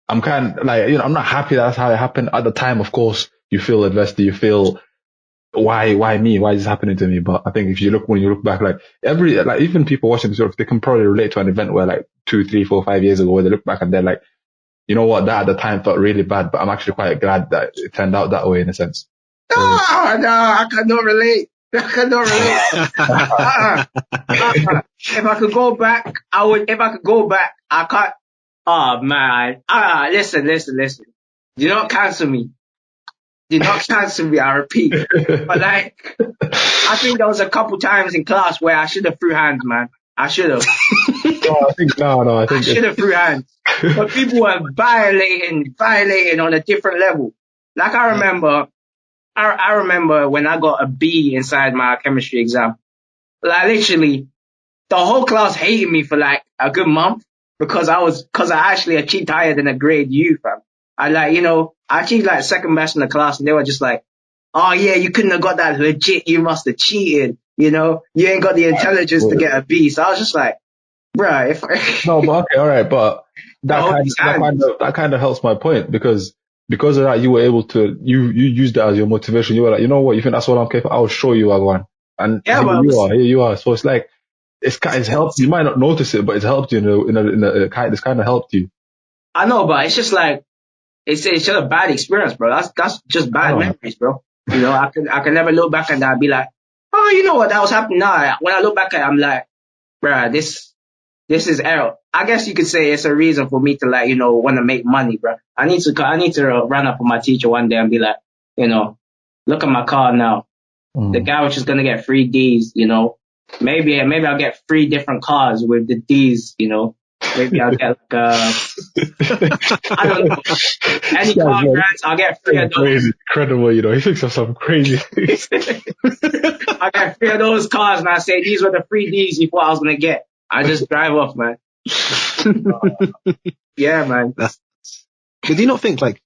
I'm kind of like, I'm not happy that's how it happened at the time. Of course, you feel invested. You feel, why me? Why is this happening to me? But I think when you look back, like even people watching this, they can probably relate to an event where like 2, 3, 4, 5 years ago, where they look back and they're like, you know what, that at the time felt really bad, but I'm actually quite glad that it turned out that way in a sense. No, I cannot relate. I cannot relate. If I could go back, I would. If I could go back, I can't. Oh man. Listen. Do not cancel me. Do not cancel me. I repeat. But like, I think there was a couple times in class where I should have threw hands, man. I should have. I should have threw hands. But people were violating on a different level. Like I remember when I got a B inside my chemistry exam. Like literally, the whole class hated me for like a good month because I actually achieved higher than a grade U, fam. I achieved like second best in the class, and they were just like, oh yeah, you couldn't have got that legit, you must have cheated, you ain't got the intelligence to get a B. So I was just like, bruh, No, but okay, alright, but that kind of helps my point because of that you were able to, you used that as your motivation. You were like, you know what, you think that's what I'm capable, I'll show you, Agwan. And yeah, here you are. So it's like, it's helped. You might not notice it, but it's helped you it's kind of helped you. I know, but it's just like, it's just a bad experience, bro. That's just bad memories, bro. I can never look back at that and be like, oh, you know what, that was happening. Nah, when I look back at it, I'm like, bruh, this is error. I guess you could say it's a reason for me to like, want to make money, bro. I need to run up on my teacher one day and be like, look at my car now. The guy was just gonna get 3 Ds, Maybe I'll get 3 different cars with the Ds, Maybe I'll get like I don't know. Any car brands, I'll get 3 of those. Incredible, he thinks of some crazy things. I got 3 of those cars and I say these were the 3 Ds you thought I was gonna get. I just drive off, man. Yeah, man. But do you not think like,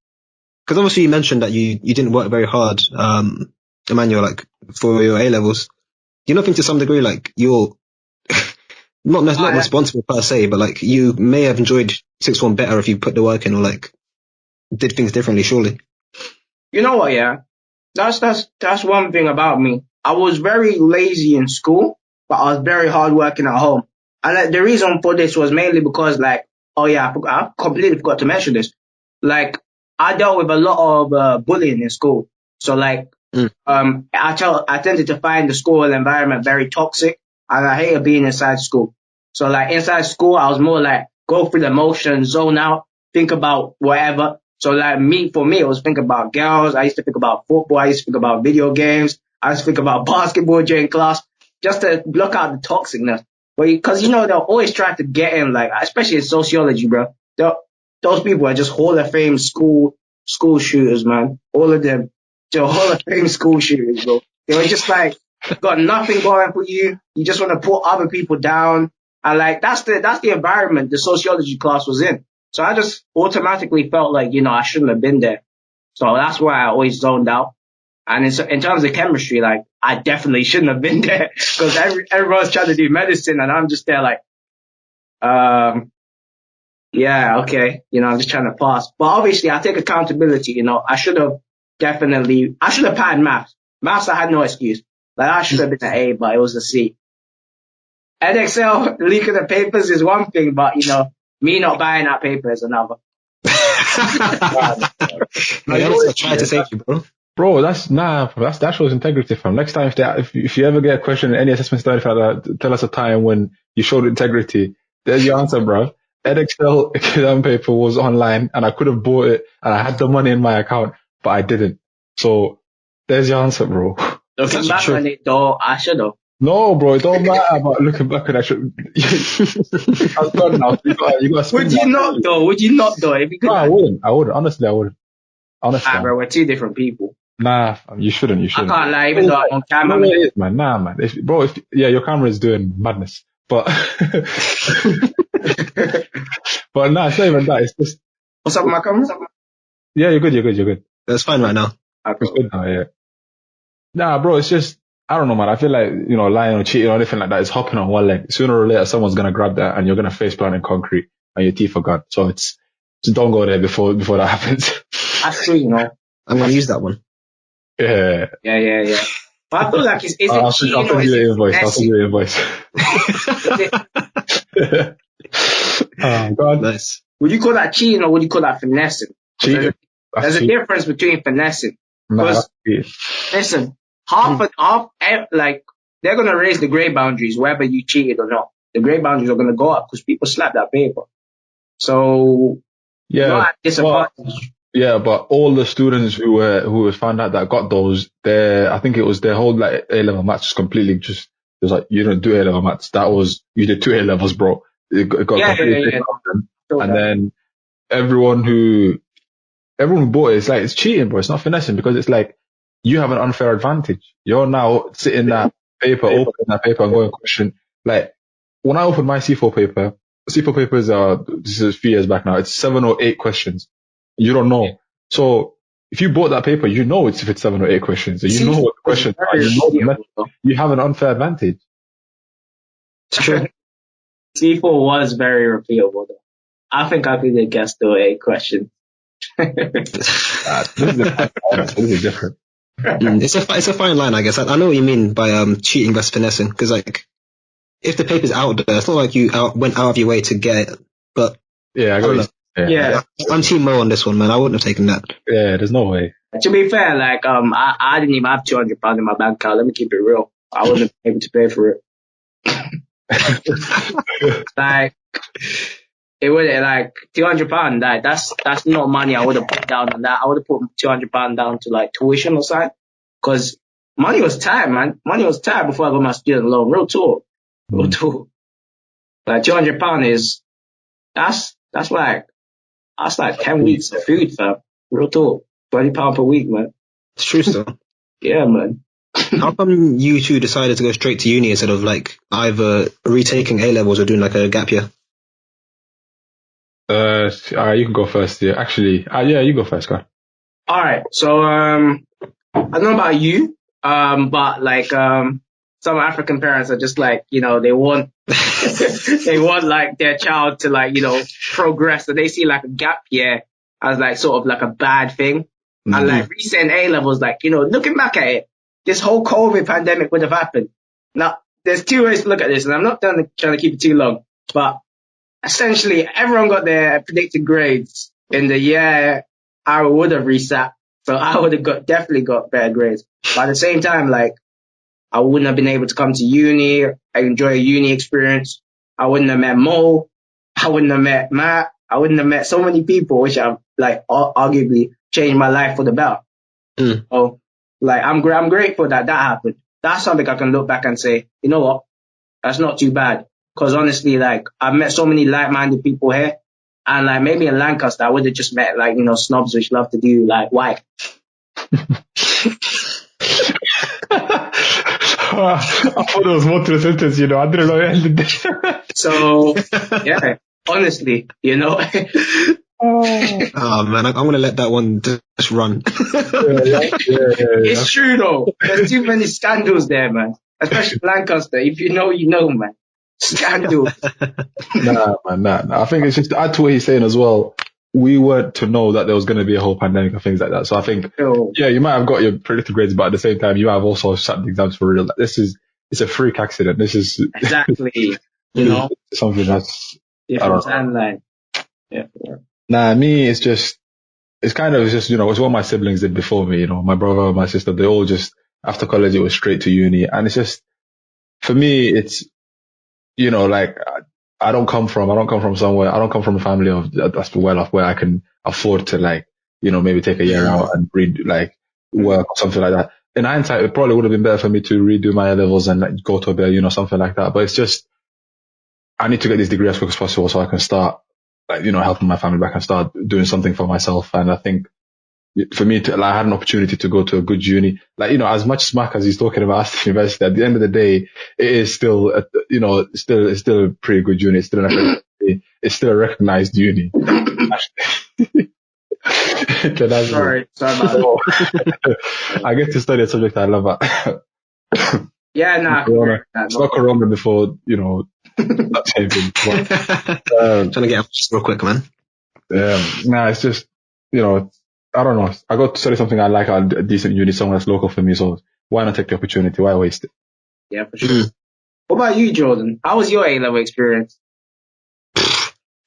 because obviously you mentioned that you didn't work very hard, Emmanuel, like for your A levels. Do you not think to some degree like you're not responsible per se, but like you may have enjoyed sixth form better if you put the work in or like did things differently, surely? You know what, yeah? That's one thing about me. I was very lazy in school, but I was very hardworking at home. And like, the reason for this was mainly because like, oh yeah, I completely forgot to mention this. Like, I dealt with a lot of bullying in school. So like, I tended to find the school environment very toxic, and I hated being inside school. So like inside school, I was more like go through the motions, zone out, think about whatever. So like for me, it was think about girls. I used to think about football. I used to think about video games. I used to think about basketball during class, just to block out the toxicness. But because they'll always try to get in, like especially in sociology, bro. Those people are just Hall of Fame school shooters, man. All of them. To Hall of Fame school shooters, bro. They were just like, got nothing going for you. You just want to put other people down. And like, that's the environment the sociology class was in. So I just automatically felt like, I shouldn't have been there. So that's why I always zoned out. And in terms of chemistry, like, I definitely shouldn't have been there because everyone's trying to do medicine and I'm just there like, yeah, okay. I'm just trying to pass. But obviously I take accountability, I should have passed maths. Maths, I had no excuse. Like, I should have been an A, but it was a C. NXL leaking the papers is one thing, but, me not buying that paper is another. I tried to save you, bro. Bro, that shows integrity, fam. Next time, if you ever get a question in any assessment study like that, tell us a time when you showed integrity. There's your answer, bro. NXL exam paper was online and I could have bought it and I had the money in my account, but I didn't. So there's your answer, bro. Looking back on it, though, I should have. No, bro, it don't matter about looking back on that. I've gone now. You got Would you not, though? Would you not, though? If you could, no, I wouldn't. Honestly, I wouldn't. Honestly. Bro, we're 2 different people. Nah, you shouldn't. I can't lie, even though I'm on camera. No, it is, man. Nah, man. Your camera is doing madness. But, but nah, it's not even that. It's just. What's up with my camera? Yeah, you're good. That's fine right now. It's good now, yeah. Nah, bro, it's just, I don't know, man. I feel like, lying or cheating or anything like that is hopping on one leg. Sooner or later, someone's going to grab that and you're going to face plant in concrete and your teeth are gone. So just don't go there before that happens. That's true, I'm going to use that one. Yeah. Yeah. But I feel like is it cheating or is it I'll send you the invoice. God. Nice. Would you call that cheating or would you call that finessing? Cheating. There's a difference between finessing. Nah, Listen, like, they're going to raise the grade boundaries whether you cheated or not. The grade boundaries are going to go up because people slap that paper. So, yeah, at disadvantage. But all the students who found out that got those, I think it was their whole like A-level maths was completely just, it was like, you don't do A-level maths. You did 2 A-levels, bro. It got completely and then everyone who bought it, it's like, it's cheating, bro. It's not finessing because it's like, you have an unfair advantage. You're now sitting that paper, opening that paper and going question. Like, when I opened my C4 papers this is a few years back now, it's 7 or 8 questions. You don't know. So, if you bought that paper, you know if it's 7 or 8 questions. And you know what the questions are. You have an unfair advantage. True. C4 was very repeatable, though. I think I could have guessed the 8 questions. This is different. It's a fine line, I guess. I know what you mean by cheating versus finessing, because like if the paper's out there, it's not like you went out of your way to get it. But yeah, I don't know. Yeah. I'm Team Mo on this one, man. I wouldn't have taken that. Yeah, there's no way. To be fair, like I didn't even have £200 in my bank account. Let me keep it real. I wasn't able to pay for it. Like it would like £200. Like that's not money I would have put down on that. I would have put £200 down to like tuition or something. Because money was tight, man. Money was tight before I got my student loan. Real talk. Like £200 is that's like 10 weeks of food, fam. Real talk. £20 per week, man. It's true still. Yeah, man. How come you two decided to go straight to uni instead of like either retaking A-levels or doing like a gap year? You can go first. Yeah, actually, you go first, go. All right. So, I don't know about you, but like, some African parents are just like, they want, they want like their child to like, progress. So they see like a gap year as like sort of like a bad thing. Mm-hmm. And like recent A-levels, like, looking back at it, this whole COVID pandemic would have happened. Now, there's 2 ways to look at this, and I'm not trying to keep it too long, but essentially everyone got their predicted grades in the year I would have resat. So I would have definitely got better grades. But at the same time, like, I wouldn't have been able to come to uni, enjoy a uni experience. I wouldn't have met Mo. I wouldn't have met Matt. I wouldn't have met so many people, which have like arguably changed my life for the better. So, like, I'm grateful that happened. That's something I can look back and say, you know what? That's not too bad. Cause honestly, like, I've met so many like-minded people here. And like, maybe in Lancaster, I would have just met like, snobs which love to do like white. I thought there was more to the sentence, I didn't know it ended there. So, yeah, honestly, Oh man, I'm gonna let that one just run. It's true though. There's too many scandals there, man. Especially Lancaster. If you know, you know, man. Scandal. Nah. I think it's just to add to what he's saying as well. We weren't to know that there was going to be a whole pandemic and things like that. So I think, you might have got your predicted grades, but at the same time, you might have also sat the exams for real. It's a freak accident. This is exactly, something that's different timeline. Yeah. Nah, me, it's kind of just, it's what my siblings did before me, my brother, my sister, they all just, after college, it was straight to uni. And it's just, for me, it's, like, I don't come from somewhere, I don't come from a family that's well off where I can afford to like, maybe take a year out and read, like, work or something like that. In hindsight, it probably would have been better for me to redo my A-levels and like go to a something like that. But it's just, I need to get this degree as quick as possible so I can start, like, helping my family back and start doing something for myself. And I think for me I had an opportunity to go to a good uni. Like, as much smack as he's talking about Aston University, at the end of the day, it is still, it's still a pretty good uni. It's still a recognized uni. Sorry about that. I get to study a subject I love. Yeah, no, I can agree with that. It's not Corona before, that changing. Trying to get up real quick, man. It's just, I don't know. I got to study something I like at a decent uni, somewhere that's local for me. So why not take the opportunity? Why waste it? Yeah, for sure. What about you, Jordan? How was your A-level experience?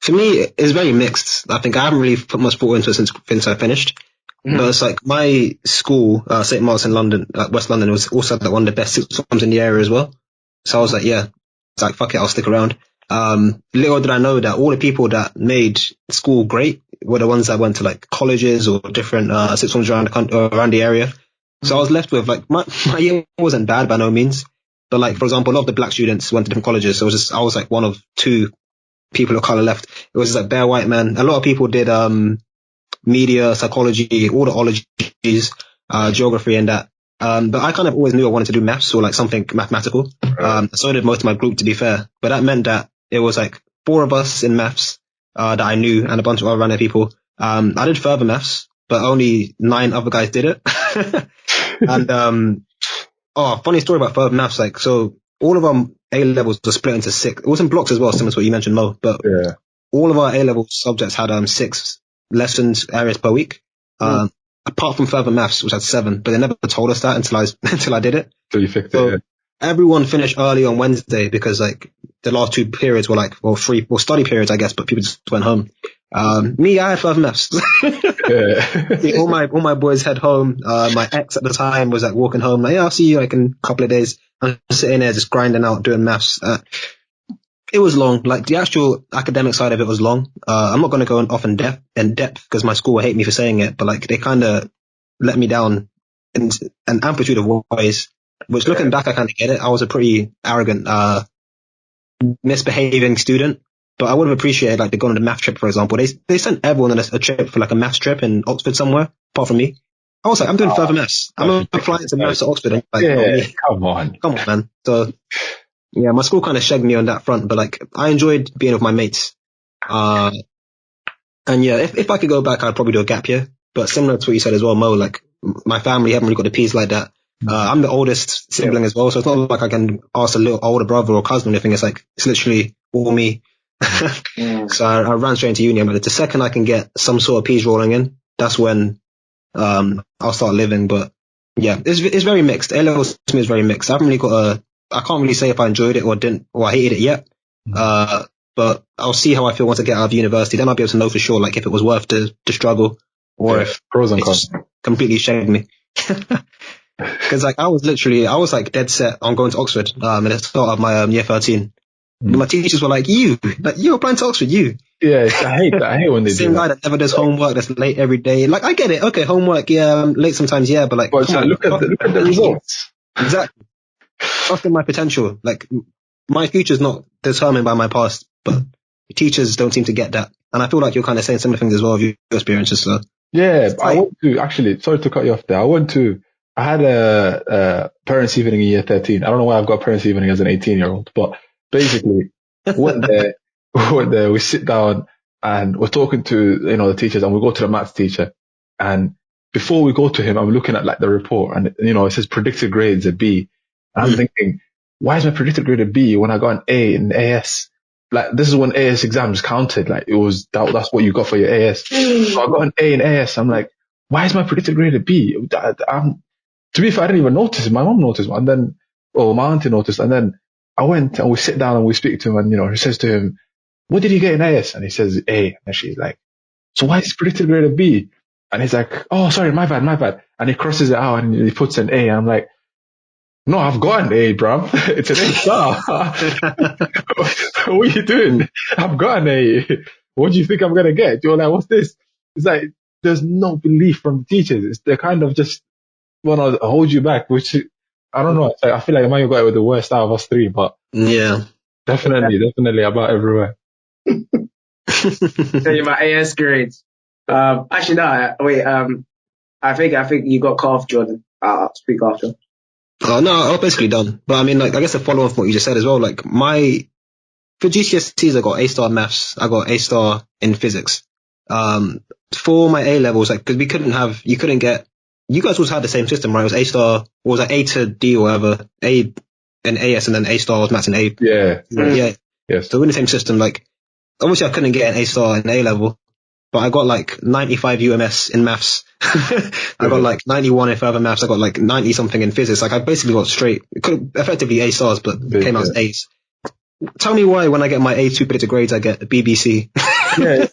For me, it's very mixed. I think I haven't really put much thought into it since I finished. But it's like my school, St. Mark's in London, West London, was also like one of the best sixth forms in the area as well. So I was like, yeah, it's like, fuck it, I'll stick around. Little did I know that all the people that made school great were the ones that went to like colleges or different sixth forms around the area. So I was left with like, my year wasn't bad by no means. But like, for example, a lot of the black students went to different colleges. So I was like one of two people of color left. It was just like bare white men. A lot of people did, media, psychology, all the ologies, geography and that. But I kind of always knew I wanted to do maths or like something mathematical. So did most of my group, to be fair. But that meant that it was like 4 of us in maths, that I knew, and a bunch of other random people. I did further maths, but only 9 other guys did it. And, funny story about further maths. Like, so all of our A levels were split into 6. It was in blocks as well, similar to what you mentioned, Mo. But all of our A level subjects had 6 lessons areas per week. Apart from further maths, which had 7, but they never told us that until I did it. So you fixed it. Yeah. Everyone finished early on Wednesday because like the last 2 periods were like, study periods, I guess, but people just went home. Me, I had further maths. all my boys head home. My ex at the time was like walking home, like, yeah, I'll see you like in a couple of days. I'm sitting there just grinding out, doing maths. It was long. Like the actual academic side of it was long. I'm not going to go off in depth because my school will hate me for saying it, but like they kind of let me down in an amplitude of ways, which looking back, I kind of get it. I was a pretty arrogant, misbehaving student, but I would have appreciated like they gone on a math trip, for example. They sent everyone on a trip for like a maths trip in Oxford somewhere, apart from me. I was like, I'm doing further maths. I'm applying to maths at Oxford. And, like, come on, man. So. Yeah, my school kind of shagged me on that front, but like I enjoyed being with my mates. And yeah, if I could go back, I'd probably do a gap year. But similar to what you said as well, Mo, like my family haven't really got the peas like that. I'm the oldest sibling as well, so it's not like I can ask a little older brother or cousin or anything. It's like, it's literally all me. So I ran straight into uni. I'm like, the second I can get some sort of peas rolling in, that's when, I'll start living. But yeah, it's very mixed. A-levels to me is very mixed. I haven't really got I can't really say if I enjoyed it or didn't, or I hated it yet. But I'll see how I feel once I get out of university. Then I'll be able to know for sure, like, if it was worth the struggle or if pros and it cons just completely shamed me. Cause like, I was like dead set on going to Oxford, at the start of my, year 13. My teachers were like, you're applying to Oxford, you. Yeah, I hate that. I hate when they do Same guy that never does homework, that's late every day. Like, I get it. Okay, homework, yeah, late sometimes, yeah, but like, look at the results. Exactly. Trusting my potential. Like, my future's not determined by my past, but teachers don't seem to get that. And I feel like you're kind of saying similar things as well of your experiences. So yeah, I went to, actually, sorry to cut you off there. I had a parents' evening in year 13. I don't know why I've got parents' evening as an 18-year-old, but basically, went there, we sit down and we're talking to, the teachers, and we go to the maths teacher. And before we go to him, I'm looking at like the report and, it says predicted grades a B. And I'm thinking, why is my predicted grade a B when I got an A in AS? Like, this is when AS exams counted. Like, it was, that's what you got for your AS. So I got an A in AS. I'm like, why is my predicted grade a B? To be fair, I didn't even notice it. My mom noticed, and then, my auntie noticed. And then I went and we sit down and we speak to him, and, she says to him, what did you get in AS? And he says A. And she's like, so why is his predicted grade a B? And he's like, oh, sorry, my bad. And he crosses it out and he puts an A. And I'm like, no, I've got an A, bruv. It's an A star. What are you doing? I've got an A. What do you think I'm going to get? You're like, what's this? It's like, there's no belief from the teachers. They kind of just want to hold you back, which, I don't know. I feel like Emmanuel got it with the worst out of us 3, but yeah, definitely about everywhere. Tell you my AS grades. Actually, no, wait, I think you got cut off, Jordan. I'll speak after. No, I was basically done. But I mean, like, I guess to follow on from what you just said as well, like, for GCSEs, I got A-star maths, I got A-star in physics. For my A levels, like, cause you couldn't you guys also had the same system, right? It was A star, what was that, A to D or whatever, A and AS, and then A star was maths and A. Yeah. Yeah. Yes. So we're in the same system. Like, obviously I couldn't get an A star in A level, but I got like 95 UMS in maths. I got like 91 in further maths. I got like 90 something in physics. Like I basically got straight, effectively A stars, but came out as A's. Tell me why when I get my A2 predicted grades, I get a BBC. Yeah.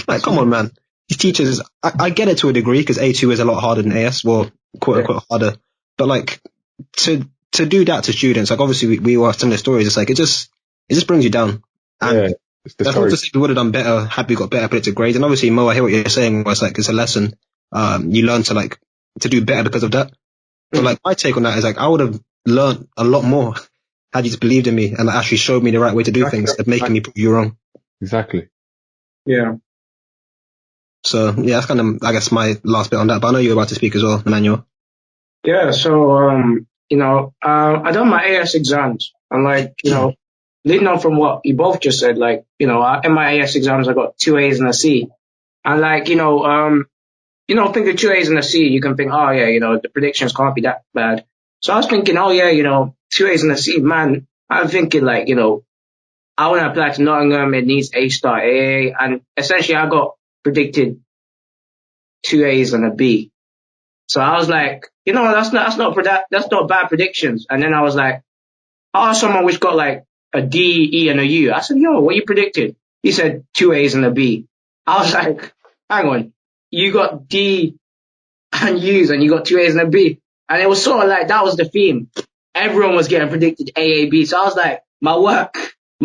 like, come on, man. These teachers, I get it to a degree because A2 is a lot harder than AS, well, quote unquote harder. But like, to do that to students, like obviously we all have similar stories. It's like, it just brings you down. And that's not to say we would have done better had we got better predicted grades. And obviously, Mo, I hear what you're saying, where it's like, it's a lesson. You learn to do better because of that. But like, my take on that is like, I would have learned a lot more had you just believed in me and actually showed me the right way to do things instead of making me prove you wrong. Exactly. Yeah. So yeah, that's kind of, I guess, my last bit on that. But I know you're about to speak as well, Emmanuel. Yeah. So, I done my AS exams, and like, leading on from what you both just said, like, in my AS exams, I got 2 A's and a C. And like, think of 2 A's and a C, you can think, oh yeah, the predictions can't be that bad. So I was thinking, oh yeah, 2 A's and a C, man. I'm thinking like, I want to apply to Nottingham, it needs A star AA, and essentially I got predicted 2 A's and a B. So I was like, that's not bad predictions. And then I was like, I asked someone which got like a D, E, and a U. I said, yo, what you predicted? He said 2 A's and a B. I was like, hang on, you got D and U's and you got 2 A's and a B. And it was sort of like, that was the theme. Everyone was getting predicted A, A, B. So I was like, my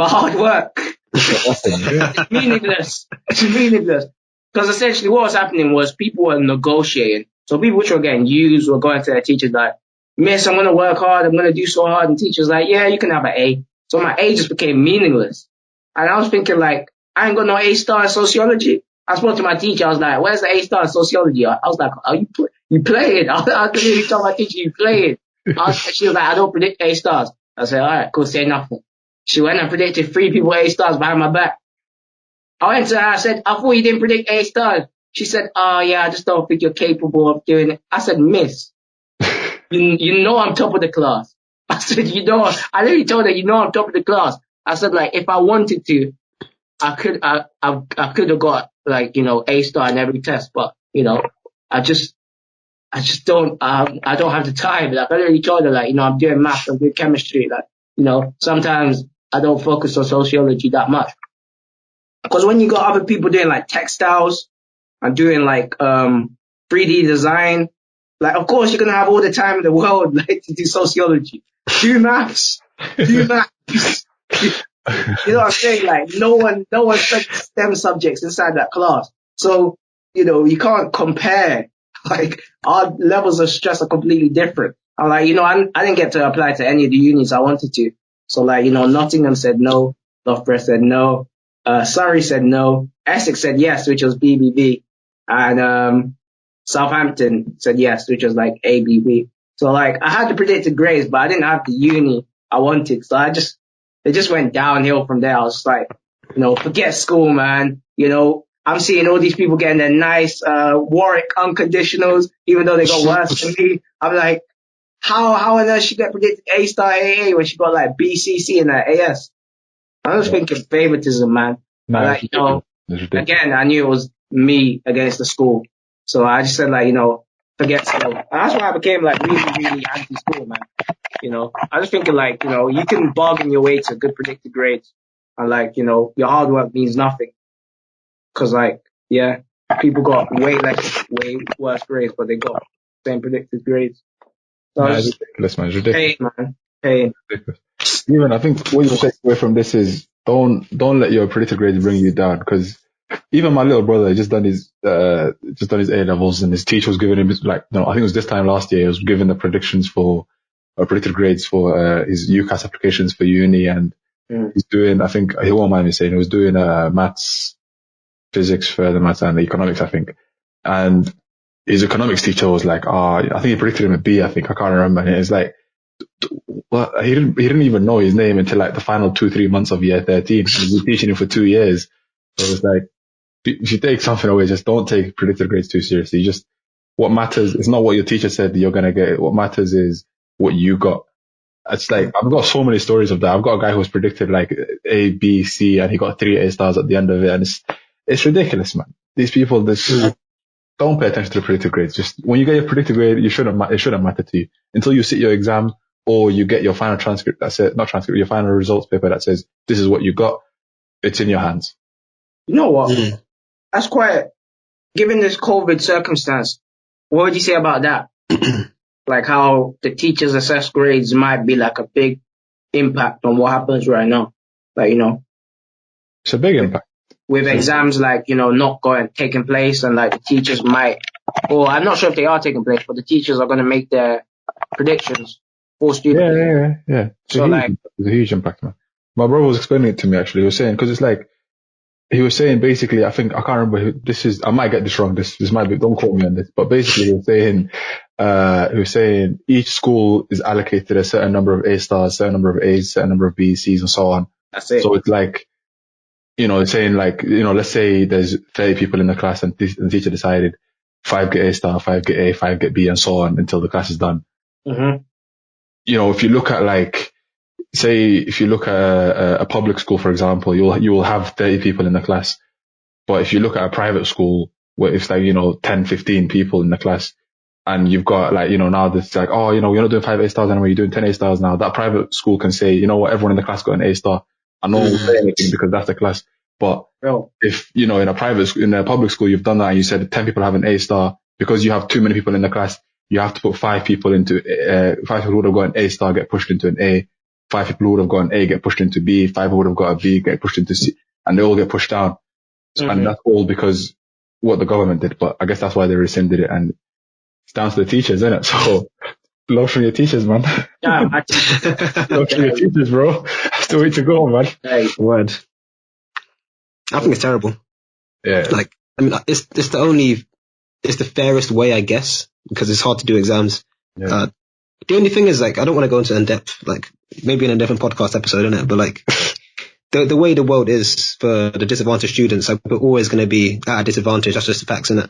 hard work, it's meaningless. It's meaningless. Because essentially what was happening was people were negotiating. So people which were getting U's were going to their teachers like, miss, I'm going to work hard. I'm going to do so hard. And teachers like, yeah, you can have an A. So my A just became meaningless. And I was thinking like, I ain't got no A star in sociology. I spoke to my teacher. I was like, where's the A star in sociology? I was like, are you playing? I couldn't even tell my teacher you playing. She was like, I don't predict A stars. I said, all right, cool, say nothing. She went and predicted 3 people A stars behind my back. I went to her, I said, I thought you didn't predict A stars. She said, oh yeah, I just don't think you're capable of doing it. I said, miss, you know I'm top of the class. I said, I literally told her, I'm top of the class. I said, like, if I wanted to, I could have got like, A star in every test, but, I just don't, I don't have the time. Like, I literally told her, like, I'm doing math, I'm doing chemistry. Like, sometimes I don't focus on sociology that much. Because when you got other people doing like textiles and doing like, 3D design, like, of course you're going to have all the time in the world, like, to do sociology. Do maths. You know what I'm saying? Like, no one studies STEM subjects inside that class. So, you can't compare. Like, our levels of stress are completely different. I'm like, I didn't get to apply to any of the unis I wanted to. So like, Nottingham said no. Loughborough said no. Surrey said no. Essex said yes, which was BBB. And, Southampton said yes, which was like ABB. So like, I had the predicted grades, but I didn't have the uni I wanted. So it just went downhill from there. I was just like, forget school, man. I'm seeing all these people getting their nice, Warwick unconditionals, even though they got worse than me. I'm like, how on earth she get predicted A star AA when she got like BCC in her AS? I was thinking favoritism, man. No, like, again, I knew it was me against the school. So I just said like, forget school. And that's why I became like really, really anti-school, man. I was thinking like, you can bargain your way to good predicted grades. And like, your hard work means nothing. Cause like, yeah, people got way worse grades, but they got same predicted grades. So it's ridiculous, man. It's ridiculous. Pain. Ridiculous. Even I think what you take away from this is don't let your predicted grades bring you down. Because even my little brother just done his A levels, and his teacher was giving him like, I think it was this time last year, he was giving the predictions for predicted grades for his UCAS applications for uni, and he's doing, I think he won't mind me saying, he was doing maths, physics, further maths, and economics, I think. And his economics teacher was like, I think he predicted him a B, I think, I can't remember. And it's like, well, he didn't even know his name until like the final 2-3 months of year 13. He was teaching him for 2 years. So it's like, if you take something away, just don't take predicted grades too seriously. Just what matters is not what your teacher said you're going to get. What matters is what you got. It's like, I've got so many stories of that. I've got a guy who was predicted like A, B, C, and he got 3 A stars at the end of it. And it's ridiculous, man. These people, don't pay attention to the predicted grades. Just when you get your predicted grade, it shouldn't matter to you until you sit your exam or you get your final transcript that says, not transcript, your final results paper that says, this is what you got. It's in your hands. You know what? That's quite, given this COVID circumstance, what would you say about that? Like how the teachers assess grades might be like a big impact on what happens right now. Like, you know, it's a big impact. With exams like, you know, not taking place, and like the teachers might, or I'm not sure if they are taking place, but the teachers are going to make their predictions for students. Yeah. It's a huge impact, man. My brother was explaining it to me actually. He was saying, because it's like, he was saying basically, I can't remember who this is. I might get this wrong. This might be, don't quote me on this, but basically he was saying each school is allocated a certain number of A stars, a certain number of A's, a certain number of B's, C's, and so on. That's it. So it's like, you know, it's saying like, you know, let's say there's 30 people in the class and the teacher decided 5 get A star, 5 get A, 5 get B, and so on until the class is done. Mm-hmm. You know, if you look at like, say, if you look at a public school, for example, you will have 30 people in the class. But if you look at a private school where it's like, you know, 10, 15 people in the class, and you've got like, you know, now this like, oh, you know, you're not doing 5 A stars anymore, you're doing 10 A stars now. That private school can say, you know what, everyone in the class got an A star. And no one will say anything because that's the class. But if, you know, in a public school, you've done that and you said 10 people have an A star, because you have too many people in the class, you have to put 5 people into, 5 people who would have got an A star get pushed into an A, 5 people who would have got an A get pushed into B, 5 who would have got a B get pushed into C, and they all get pushed down. And that's all because what the government did. But I guess that's why they rescinded it, and it's down to the teachers, isn't it? So, love from your teachers, man. Yeah, love from your teachers, bro. That's the way to go, man. Hey. Word. I think it's terrible. Yeah. Like, I mean, it's the fairest way, I guess, because it's hard to do exams. Yeah. The only thing is, like, I don't want to go into in-depth, like, maybe in a different podcast episode, innit? But, like, the way the world is for the disadvantaged students, like, we're always going to be at a disadvantage. That's just the facts, innit?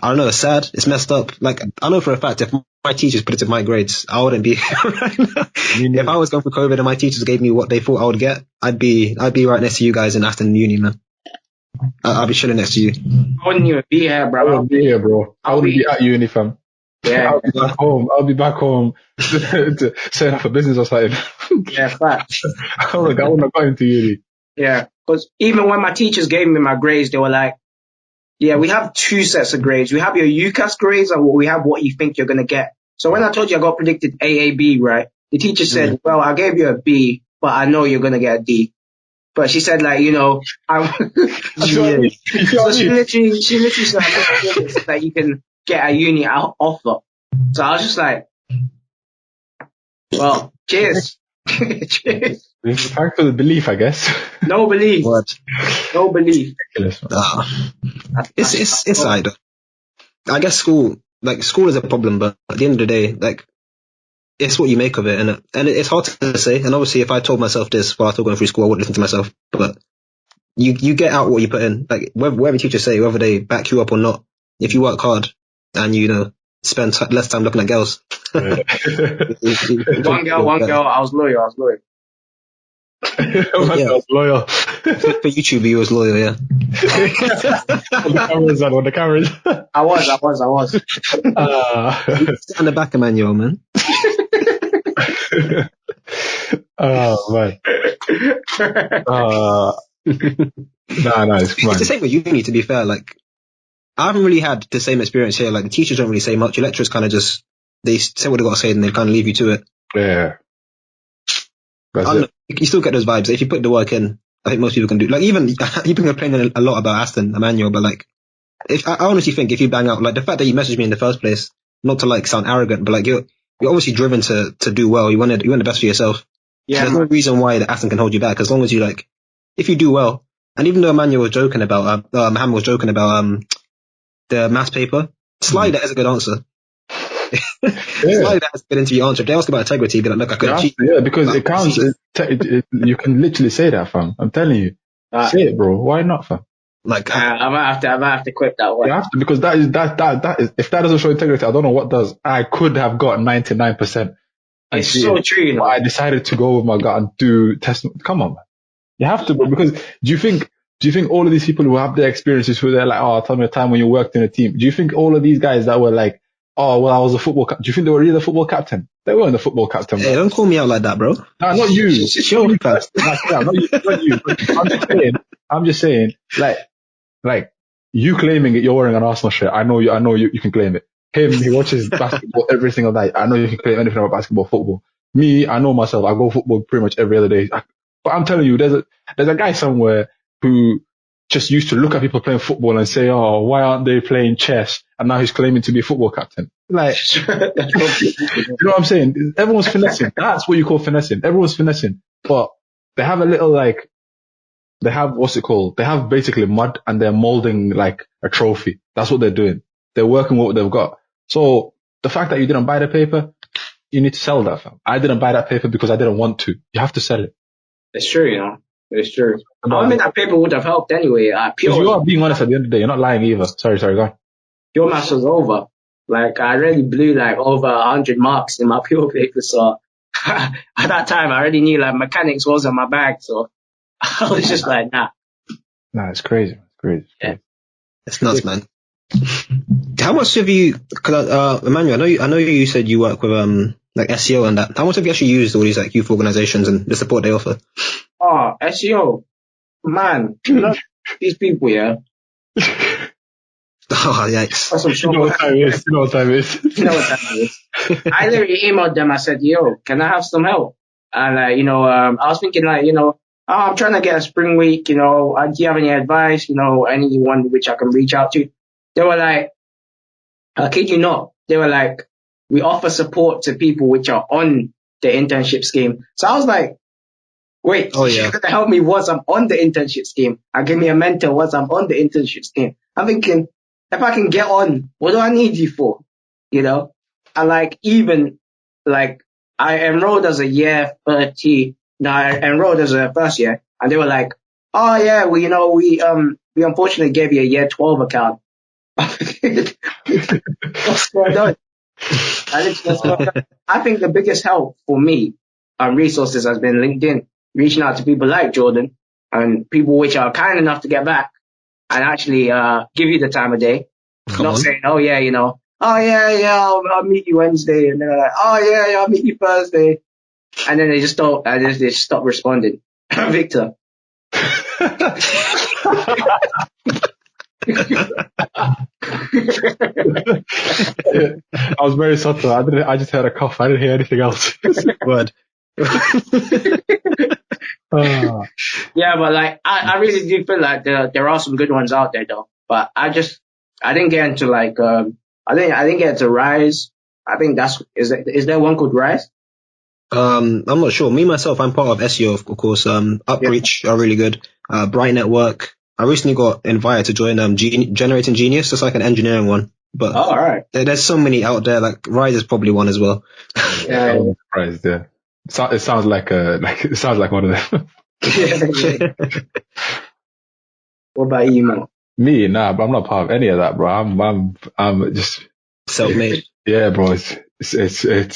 I don't know, it's sad. It's messed up. Like, I know for a fact, if my teachers predicted my grades, I wouldn't be right now. If I was going through COVID and my teachers gave me what they thought I would get, I'd be right next to you guys in Aston Uni, man. I'd be chilling next to you. I wouldn't even be here, bro. I wouldn't be here, bro. I wouldn't be at uni, fam. Yeah. I'll be back home to setting up a business or something. Yeah, facts. I wouldn't have gone into uni. Yeah, because even when my teachers gave me my grades, they were like, yeah, we have 2 sets of grades. We have your UCAS grades and we have what you think you're going to get. So when I told you I got predicted AAB, right, the teacher said, well, I gave you a B, but I know you're going to get a D. But she said, like, you know, so she literally said that you can get a uni offer. So I was just like, well, cheers. Cheers. Thanks for the belief, I guess. No belief. What? No belief. It's either. I guess school is a problem, but at the end of the day, like, it's what you make of it, and it's hard to say. And obviously, if I told myself this while I was going through school, I wouldn't listen to myself. But you get out what you put in. Like, whatever teachers say, whether they back you up or not, if you work hard and you spend less time looking at girls. One girl. I was loyal. I was loyal. For YouTube, you was loyal, yeah. On the cameras. I was. Sit on the back, Emmanuel, man. Oh man. It's the same with uni, to be fair. Like, I haven't really had the same experience here. Like, the teachers don't really say much. Your lecturers kind of just, they say what they got to say and they kind of leave you to it. Yeah. I don't know, you still get those vibes. If you put the work in, I think most people can do. Like, even you've been complaining a lot about Aston, Emmanuel, but like, if I honestly think if you bang out, like, the fact that you messaged me in the first place, not to like sound arrogant, but like, you're obviously driven to do well. You want the best for yourself. Yeah. There's no reason why the Aston can hold you back, as long as you, like, if you do well. And even though Emmanuel was joking about, Mohammed was joking about the maths paper, slide that as a good answer. Slide that as a good interview answer. If they ask about integrity, be like, look, I could cheat. Yeah, because it counts. You can literally say that, fam. I'm telling you. Say it, bro. Why not, fam? Like, I might have to quit that one. You have to, because that is, if that doesn't show integrity, I don't know what does. I could have got 99%. It's so true, you know. I decided to go with my gut and do test. Come on, man. You have to, because do you think all of these people who have their experiences who they're like, oh, tell me a time when you worked in a team. Do you think all of these guys that were like, oh, well, I was a football do you think they were really the football captain? They weren't the football captain. Hey, don't call me out like that, bro. No, not you. It's your first. Not you. I'm just saying, like, you claiming it, you're wearing an Arsenal shirt. I know you can claim it. Him, he watches basketball every single night. I know you can claim anything about basketball, football. Me, I know myself. I go football pretty much every other day. But I'm telling you, there's a guy somewhere who just used to look at people playing football and say, oh, why aren't they playing chess? And now he's claiming to be a football captain. Like, you know what I'm saying? Everyone's finessing. That's what you call finessing. Everyone's finessing. But they have a little, like, they have, what's it called? They have basically mud and they're molding like a trophy. That's what they're doing. They're working with what they've got. So the fact that you didn't buy the paper, you need to sell that, fam. I didn't buy that paper because I didn't want to. You have to sell it. It's true, you know. It's true. I mean, that paper would have helped anyway. Because you are being honest at the end of the day. You're not lying either. Sorry, go on. Pure maths was over. Like, I already blew like over 100 marks in my pure paper. So at that time, I already knew like mechanics wasn't my bag. So I was just like, nah. Nah, it's crazy. It's crazy. Yeah. It's nuts, man. How much have you, cause, Emmanuel, I know you said you work with, like SEO and that. How much have you actually used all these like youth organizations and the support they offer? Oh, SEO. Man, these people, yeah. Oh, yikes. You know what time it is. You know what time it is. I literally emailed them. I said, yo, can I have some help? And, I was thinking like, I'm trying to get a spring week, do you have any advice, anyone which I can reach out to? They were like, I kid you not. They were like, we offer support to people which are on the internship scheme. So I was like, wait, you're going to help me once I'm on the internship scheme and give me a mentor once I'm on the internship scheme. I'm thinking, if I can get on, what do I need you for? And like, even like I enrolled as a year 30. No, I enrolled as a first year and they were like, oh yeah, well, we unfortunately gave you a year 12 account. What's going on? I think the biggest help for me on resources has been LinkedIn, reaching out to people like Jordan and people which are kind enough to get back and actually give you the time of day. Saying, oh yeah, I'll meet you Wednesday, and they're like, oh yeah, I'll meet you Thursday, and then they just don't, they just stop responding. Victor. I was very subtle. I just had a cough. I didn't hear anything else. Word. Yeah, but like I really do feel like there are some good ones out there though. But I didn't get into like I didn't get into Rise. I think is there one called Rise? I'm not sure. Me myself, I'm part of SEO, of course. Upreach are really good. Bright Network. I recently got invited to join Generating Genius. It's like an engineering one. But all right. There's so many out there. Like Rise is probably one as well. Yeah, I'm surprised. Yeah, it sounds like one of them. What about you, man? Me, nah, but I'm not part of any of that, bro. I'm just self-made. Yeah, bro. It's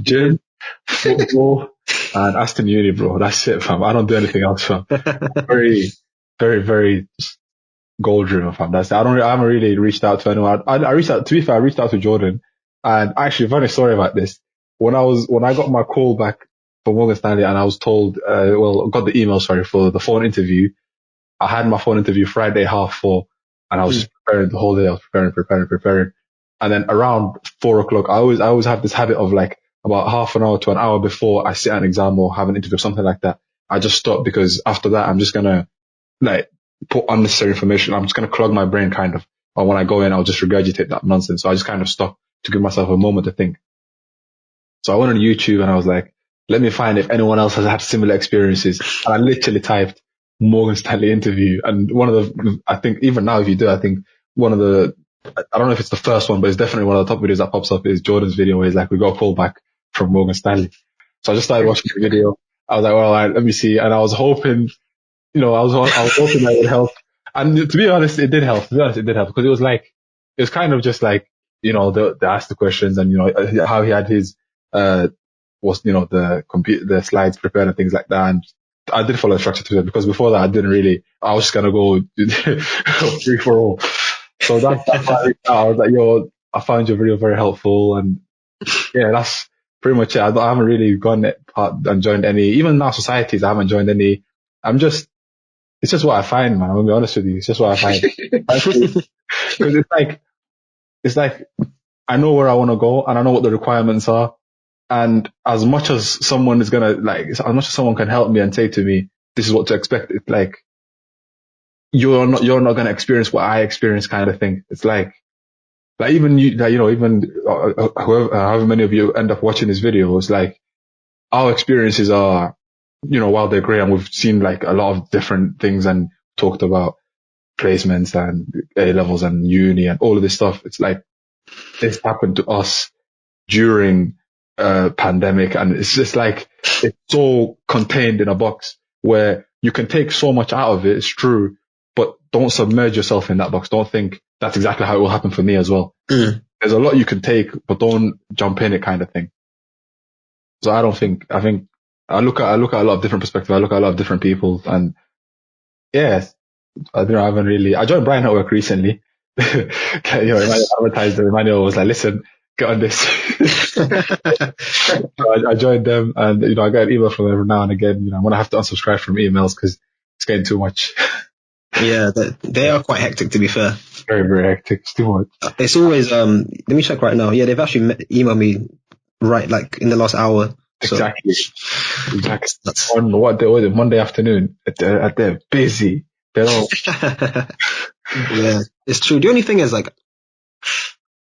gym, football, and Aston Uni, bro. That's it, fam. I don't do anything else, fam. Very, very, very goal driven, fam. That's it. I haven't really reached out to anyone. I reached out to Jordan, and actually, funny story about this. When I got my call back from Morgan Stanley, and I was told, got the email, for the phone interview. I had my phone interview Friday 4:30, and I was just preparing the whole day. I was preparing. And then around 4:00, I always have this habit of like about half an hour to an hour before I sit an exam or have an interview or something like that. I just stop because after that, I'm just going to like put unnecessary information. I'm just going to clog my brain kind of. Or when I go in, I'll just regurgitate that nonsense. So I just kind of stop to give myself a moment to think. So I went on YouTube and I was like, let me find if anyone else has had similar experiences. And I literally typed Morgan Stanley interview. And I think even now if you do, I think I don't know if it's the first one, but it's definitely one of the top videos that pops up is Jordan's video where he's like, we got a call back from Morgan Stanley. So I just started watching the video. I was like, well, all right, let me see. And I was hoping, I was hoping that would help. And to be honest, it did help. To be honest, it did help because it was kind of just like, they asked the questions and, how he had his, the slides prepared and things like that. And I did follow the structure to it because before that, I was just going to go free for all. So that's why I reached out. I was like, I found your video very helpful. And yeah, that's pretty much it. I haven't really gone part and joined any, even now societies, I haven't joined any. It's just what I find, man. I'm going to be honest with you. It's just what I find. Because it's like, I know where I want to go and I know what the requirements are. And as much as someone is going to as much as someone can help me and say to me, this is what to expect. It's like, you're not going to experience what I experience kind of thing. It's like even you, even however many of you end up watching this video, it's like our experiences are, while they're great and we've seen like a lot of different things and talked about placements and A levels and uni and all of this stuff. It's like this happened to us during pandemic, and it's just like it's so contained in a box where you can take so much out of it. It's true, but don't submerge yourself in that box. Don't think that's exactly how it will happen for me as well. There's a lot you can take, but don't jump in it, kind of thing. So I think I look at a lot of different perspectives. I look at a lot of different people, and yes, I haven't really. I joined Brian Network recently. Advertised the Emmanuel was like, listen, get on this. So I joined them, and I get an email from them every now and again. I'm gonna have to unsubscribe from emails because it's getting too much. Yeah, they are quite hectic, to be fair. Very, very hectic. It's too much. It's always let me check right now. Yeah, they've actually emailed me right like in the last hour. So. Exactly. On what day was it? Monday afternoon. They're busy. They're all. Yeah, it's true. The only thing is, like,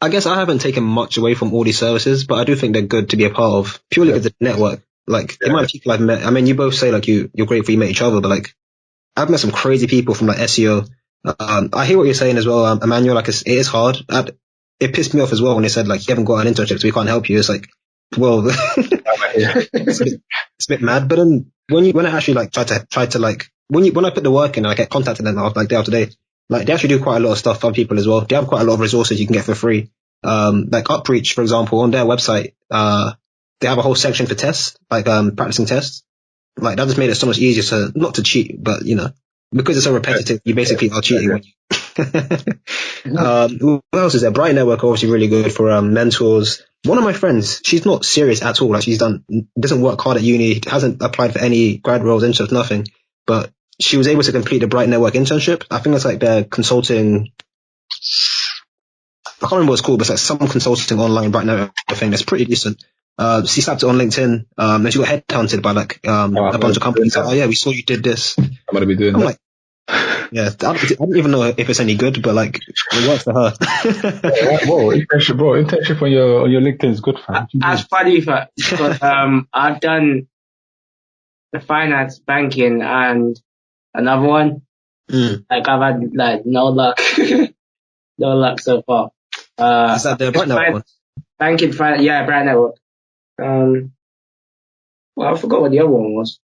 I guess I haven't taken much away from all these services, but I do think they're good to be a part of purely because of the network. Like, the amount of people I've met. I mean, you both say like you're grateful you met each other, but like, I've met some crazy people from like SEO. I hear what you're saying as well, Emmanuel. Like, it is hard. It pissed me off as well when they said like you haven't got an internship, so we can't help you. It's like, well, it's a bit mad. But then when I actually like try to like when I put the work in, and I get contacted them like day after day. Like, they actually do quite a lot of stuff for people as well. They have quite a lot of resources you can get for free. Like Upreach, for example, on their website, they have a whole section for tests, like practicing tests. Like, that just made it so much easier not to cheat, but because it's so repetitive, you basically are cheating when you. What else is there? Bright Network are obviously really good for mentors. One of my friends, she's not serious at all. Like, doesn't work hard at uni, hasn't applied for any grad roles, internships, nothing. But she was able to complete the Bright Network internship. I think it's like their consulting. I can't remember what it's called, but it's like some consulting online Bright Network thing that's pretty decent. She slapped it on LinkedIn, and she got headhunted by like a bunch of companies. Like, oh yeah, we saw you did this. I'm gonna be doing that. Like, yeah, I don't even know if it's any good, but like, it works for her. Internship on your LinkedIn is good, fam. That's funny, but I've done the finance, banking, and another one. Like, I've had like no luck, no luck so far. Is that the Bright Network one? Banking, yeah, Bright Network. Well, I forgot what the other one was.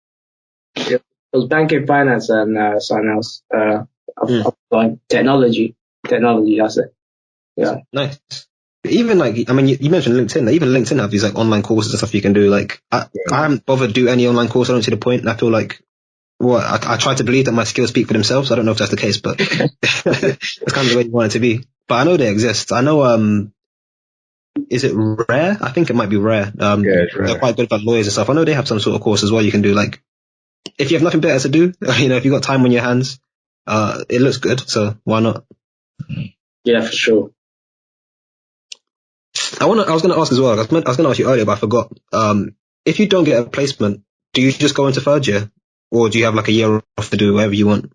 It was banking, finance, and something else. Technology, that's it. Yeah. Nice. Even like, I mean, you mentioned LinkedIn. Like, even LinkedIn have these like online courses and stuff you can do. Like, I haven't bothered to do any online course. I don't see the point. And I feel like, I try to believe that my skills speak for themselves. I don't know if that's the case, but that's kind of the way you want it to be. But I know they exist. I know, is it Rare? I think it might be Rare. It's Rare. They're quite good about lawyers and stuff. I know they have some sort of course as well you can do. Like, if you have nothing better to do, if you've got time on your hands, it looks good. So why not? Yeah, for sure. I was going to ask as well. I was going to ask you earlier, but I forgot. If you don't get a placement, do you just go into third year, or do you have like a year off to do whatever you want?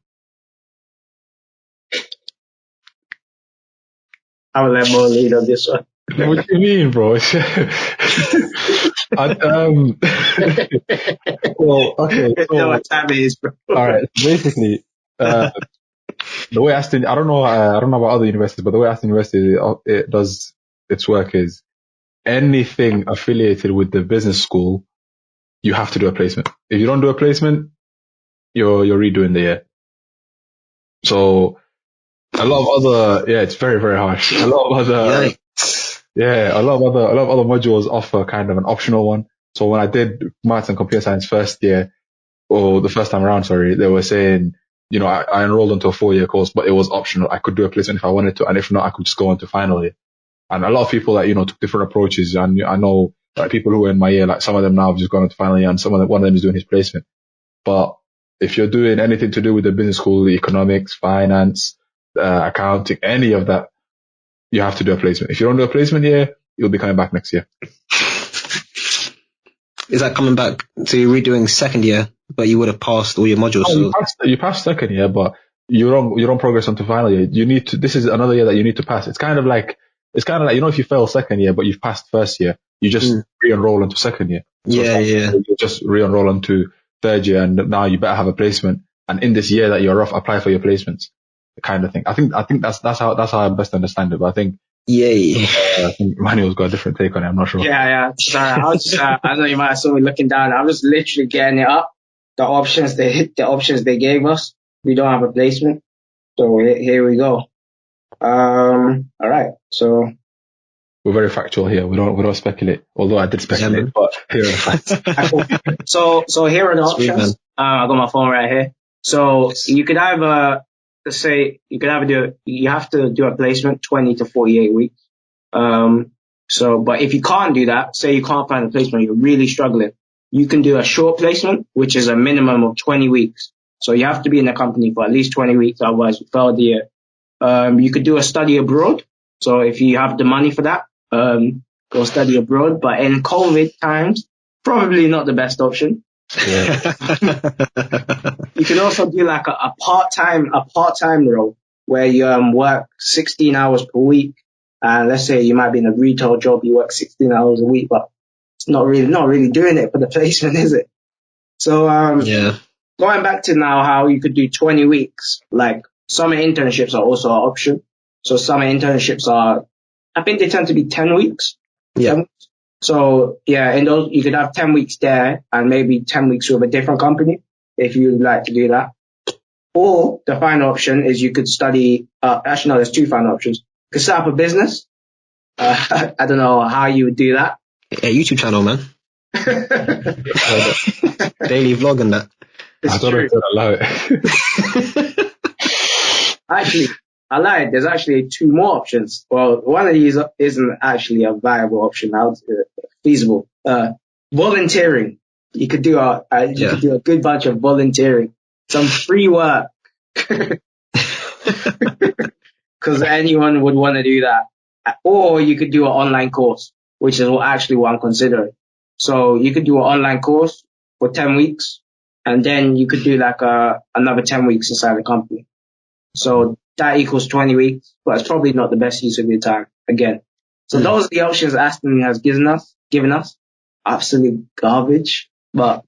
I will let Mo lead on this one. What do you mean, bro? Well, okay. You know what time it is, bro. All right. Basically, the way Aston, I don't know about other universities, but the way Aston University it does its work is anything affiliated with the business school, you have to do a placement. If you don't do a placement, you're redoing the year. So a lot of other, it's very, very harsh. A lot of other, a lot of other modules offer kind of an optional one. So when I did maths and computer science first year, or the first time around, sorry, they were saying, I enrolled into a 4-year course, but it was optional. I could do a placement if I wanted to, and if not, I could just go into final year. And a lot of people that, took different approaches. And I know like people who were in my year, like some of them now have just gone into final year, and one of them is doing his placement. But if you're doing anything to do with the business school, economics, finance, accounting, any of that, you have to do a placement. If you don't do a placement here, you'll be coming back next year. Is that coming back? So you're redoing second year, but you would have passed all your modules. You passed second year, but you don't progress onto final year. This is another year that you need to pass. It's kind of like, if you fail second year, but you've passed first year, you just re-enroll into second year. So you just re-enroll into third year, and now you better have a placement. And in this year that you're off, apply for your placements, the kind of thing. I think that's how I best understand it. But I think, I think Manuel's got a different take on it. I'm not sure. Yeah. Sorry, I was just, I know you might have saw me looking down. I was literally getting it up. The options they gave us. We don't have a placement. So here we go. All right. So we're very factual here. We don't speculate. Although I did speculate, but here are the facts. So here are the options. I got my phone right here. So you could either, let's say, you have to do a placement 20 to 48 weeks. But if you can't do that, say you can't find a placement, you're really struggling, you can do a short placement, which is a minimum of 20 weeks. So you have to be in the company for at least 20 weeks, otherwise you fail the year. You could do a study abroad. So if you have the money for that, go study abroad. But in COVID times, probably not the best option. Yeah. You can also do like a part-time role where you work 16 hours per week. And let's say you might be in a retail job, you work 16 hours a week, but it's not really doing it for the placement, is it? So going back to now how you could do 20 weeks, like summer internships are also an option. So summer internships I think they tend to be 10 weeks. Yeah. 10 weeks. So in those, you could have 10 weeks there and maybe 10 weeks with a different company if you'd like to do that. Or the final option is you could study, actually no, there's two final options. You could set up a business. I don't know how you would do that. A YouTube channel, man. Daily vlog and that. I don't know if I'd allow it. Actually, I lied. There's actually two more options. Well, one of these isn't actually a viable option. Feasible. Volunteering. You could do could do a good bunch of volunteering. Some free work. Because anyone would want to do that. Or you could do an online course, which is what I'm considering. So you could do an online course for 10 weeks, and then you could do like another 10 weeks inside the company. So that equals 20 weeks, but it's probably not the best use of your time again. So those are the options Aston has given us. Absolute garbage. But,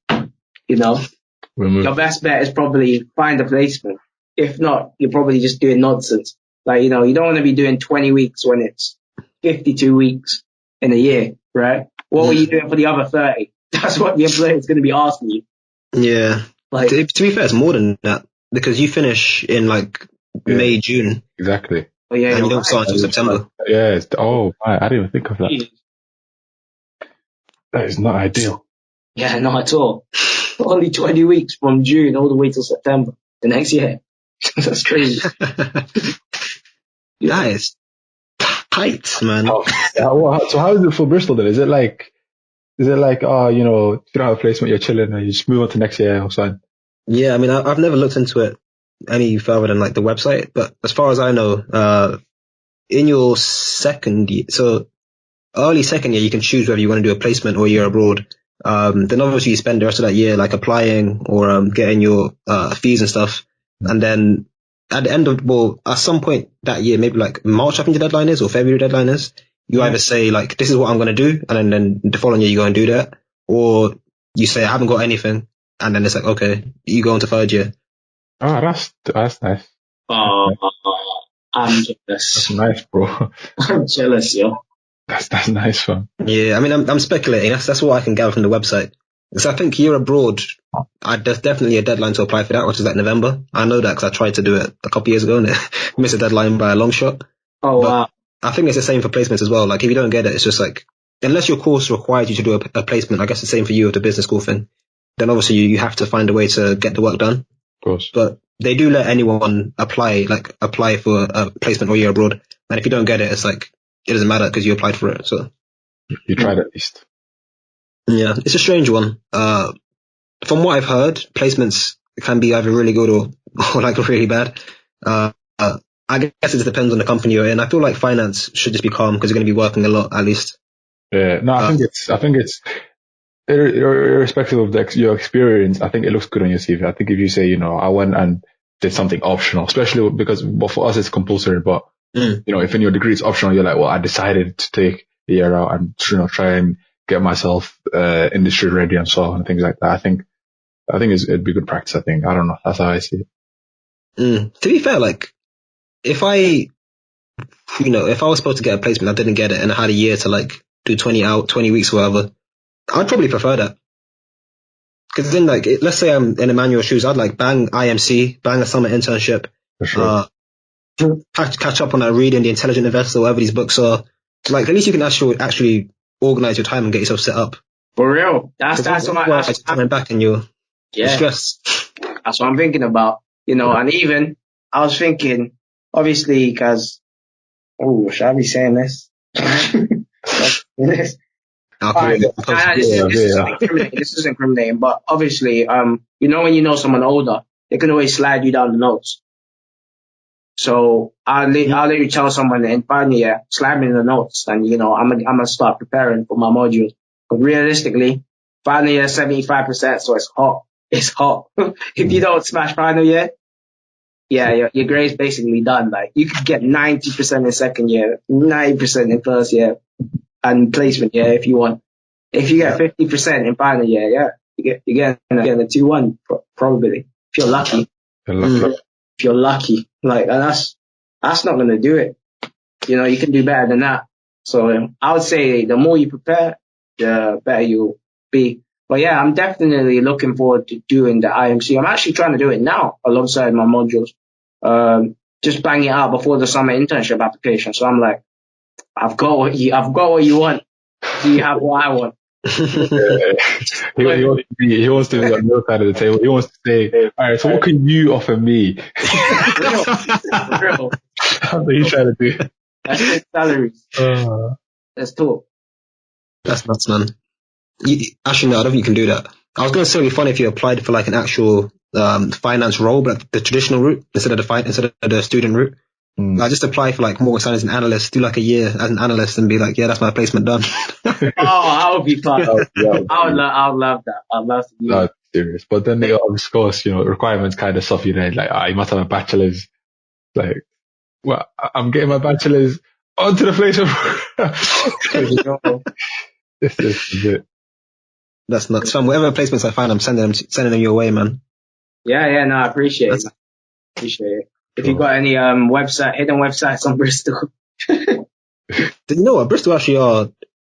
your best bet is probably find a placement. If not, you're probably just doing nonsense. Like, you don't want to be doing 20 weeks when it's 52 weeks in a year, right? What were you doing for the other 30? That's what the employer is going to be asking you. Yeah. Like, to be fair, it's more than that because you finish in May, June. Exactly. Oh, yeah, and you don't start until September. Yeah. I didn't even think of that. That is not ideal. Yeah, not at all. Only 20 weeks from June all the way till September the next year. That's crazy. That is tight, man. So how is it for Bristol then? Is it like, if you don't have a placement, you're chilling and you just move on to next year or something? Yeah, I mean, I've never looked into it any further than the website, but as far as I know, in your second year, so early second year, you can choose whether you want to do a placement or you're abroad. Then obviously you spend the rest of that year applying or getting your fees and stuff, and then at the end of at some point that year, maybe March I think the deadline is, or February deadline is, you either say this is what I'm going to do, and then the following year you go and do that, or you say I haven't got anything, and then it's okay, you go into third year. Oh, that's nice. Oh, I'm jealous. That's nice, bro. I'm jealous, yo. That's nice, fun. Yeah, I mean, I'm speculating. That's what I can gather from the website. Because I think year abroad, there's definitely a deadline to apply for that, which is like November. I know that because I tried to do it a couple years ago and missed the deadline by a long shot. Oh, But wow. I think it's the same for placements as well. Like if you don't get it, it's just like, unless your course requires you to do a placement, I guess the same for you with the business school thing, then obviously you have to find a way to get the work done. Of course. But they do let anyone apply for a placement or year abroad. And if you don't get it, it's like, it doesn't matter because you applied for it. So You tried at least. yeah, it's a strange one. From what I've heard, placements can be either really good or like really bad. I guess it just depends on the company you're in. I feel like finance should just be calm because you're going to be working a lot at least. Yeah, no, I think it's irrespective of your experience. I think it looks good on your CV. I think if you say, I went and did something optional, especially because for us it's compulsory, but if in your degree it's optional, you're like, well, I decided to take the year out and try and get myself industry ready and so on and things like that. I think it'd be good practice. I think, I don't know. That's how I see it. To be fair, like if I was supposed to get a placement, I didn't get it, and I had a year to like do 20 weeks or whatever, I'd probably prefer that. Because then, like, let's say I'm in Emmanuel's shoes, I'd like bang IMC, bang a summer internship, For sure. catch up on that reading, The Intelligent Investor, whatever these books are. So, like, at least you can actually organize your time and get yourself set up. For real. That's what coming back and you're stressed. That's what I'm thinking about. And even I was thinking, obviously, because should I be saying this? This is incriminating, but obviously, when you know someone older, they can always slide you down the notes. So I'll let you tell someone in final year, slide me in the notes, and I'm gonna start preparing for my modules. But realistically, final year 75%, so it's hot. It's hot. If you don't smash final year, your grade's basically done. Like you could get 90% in second year, 90% in first year, and placement year if you want. If you get 50% in final year, you're getting a 2-1 probability. If you're lucky. If you're lucky, like, and that's not going to do it. You can do better than that. So I would say the more you prepare, the better you'll be. But yeah, I'm definitely looking forward to doing the IMC. I'm actually trying to do it now alongside my modules. Just bang it out before the summer internship application. So I'm like, I've got what you want. Do you have what I want? He wants to be on your side of the table. He wants to say, all right, so what can you offer me? Real. That's what he's trying to do. That's his salaries. Let's talk. That's nuts, man. Actually, no, I don't think you can do that. I was going to say it'd be funny if you applied for like an actual finance role, but the traditional route instead of the student route. I just apply for like Morgan Stanley as an analyst, do like a year as an analyst, and be like, yeah, that's my placement done. I would be fun. I would love that. I'd love to do that. Serious. But then they, of course, requirements kind of soften you. Like, you must have a bachelor's. Like, well, I'm getting my bachelor's onto the placement. This is it. That's nuts. Fam, whatever placements I find, I'm sending them your way, man. Yeah, no, I appreciate it. If you got any hidden websites on Bristol. You know what? Bristol actually are.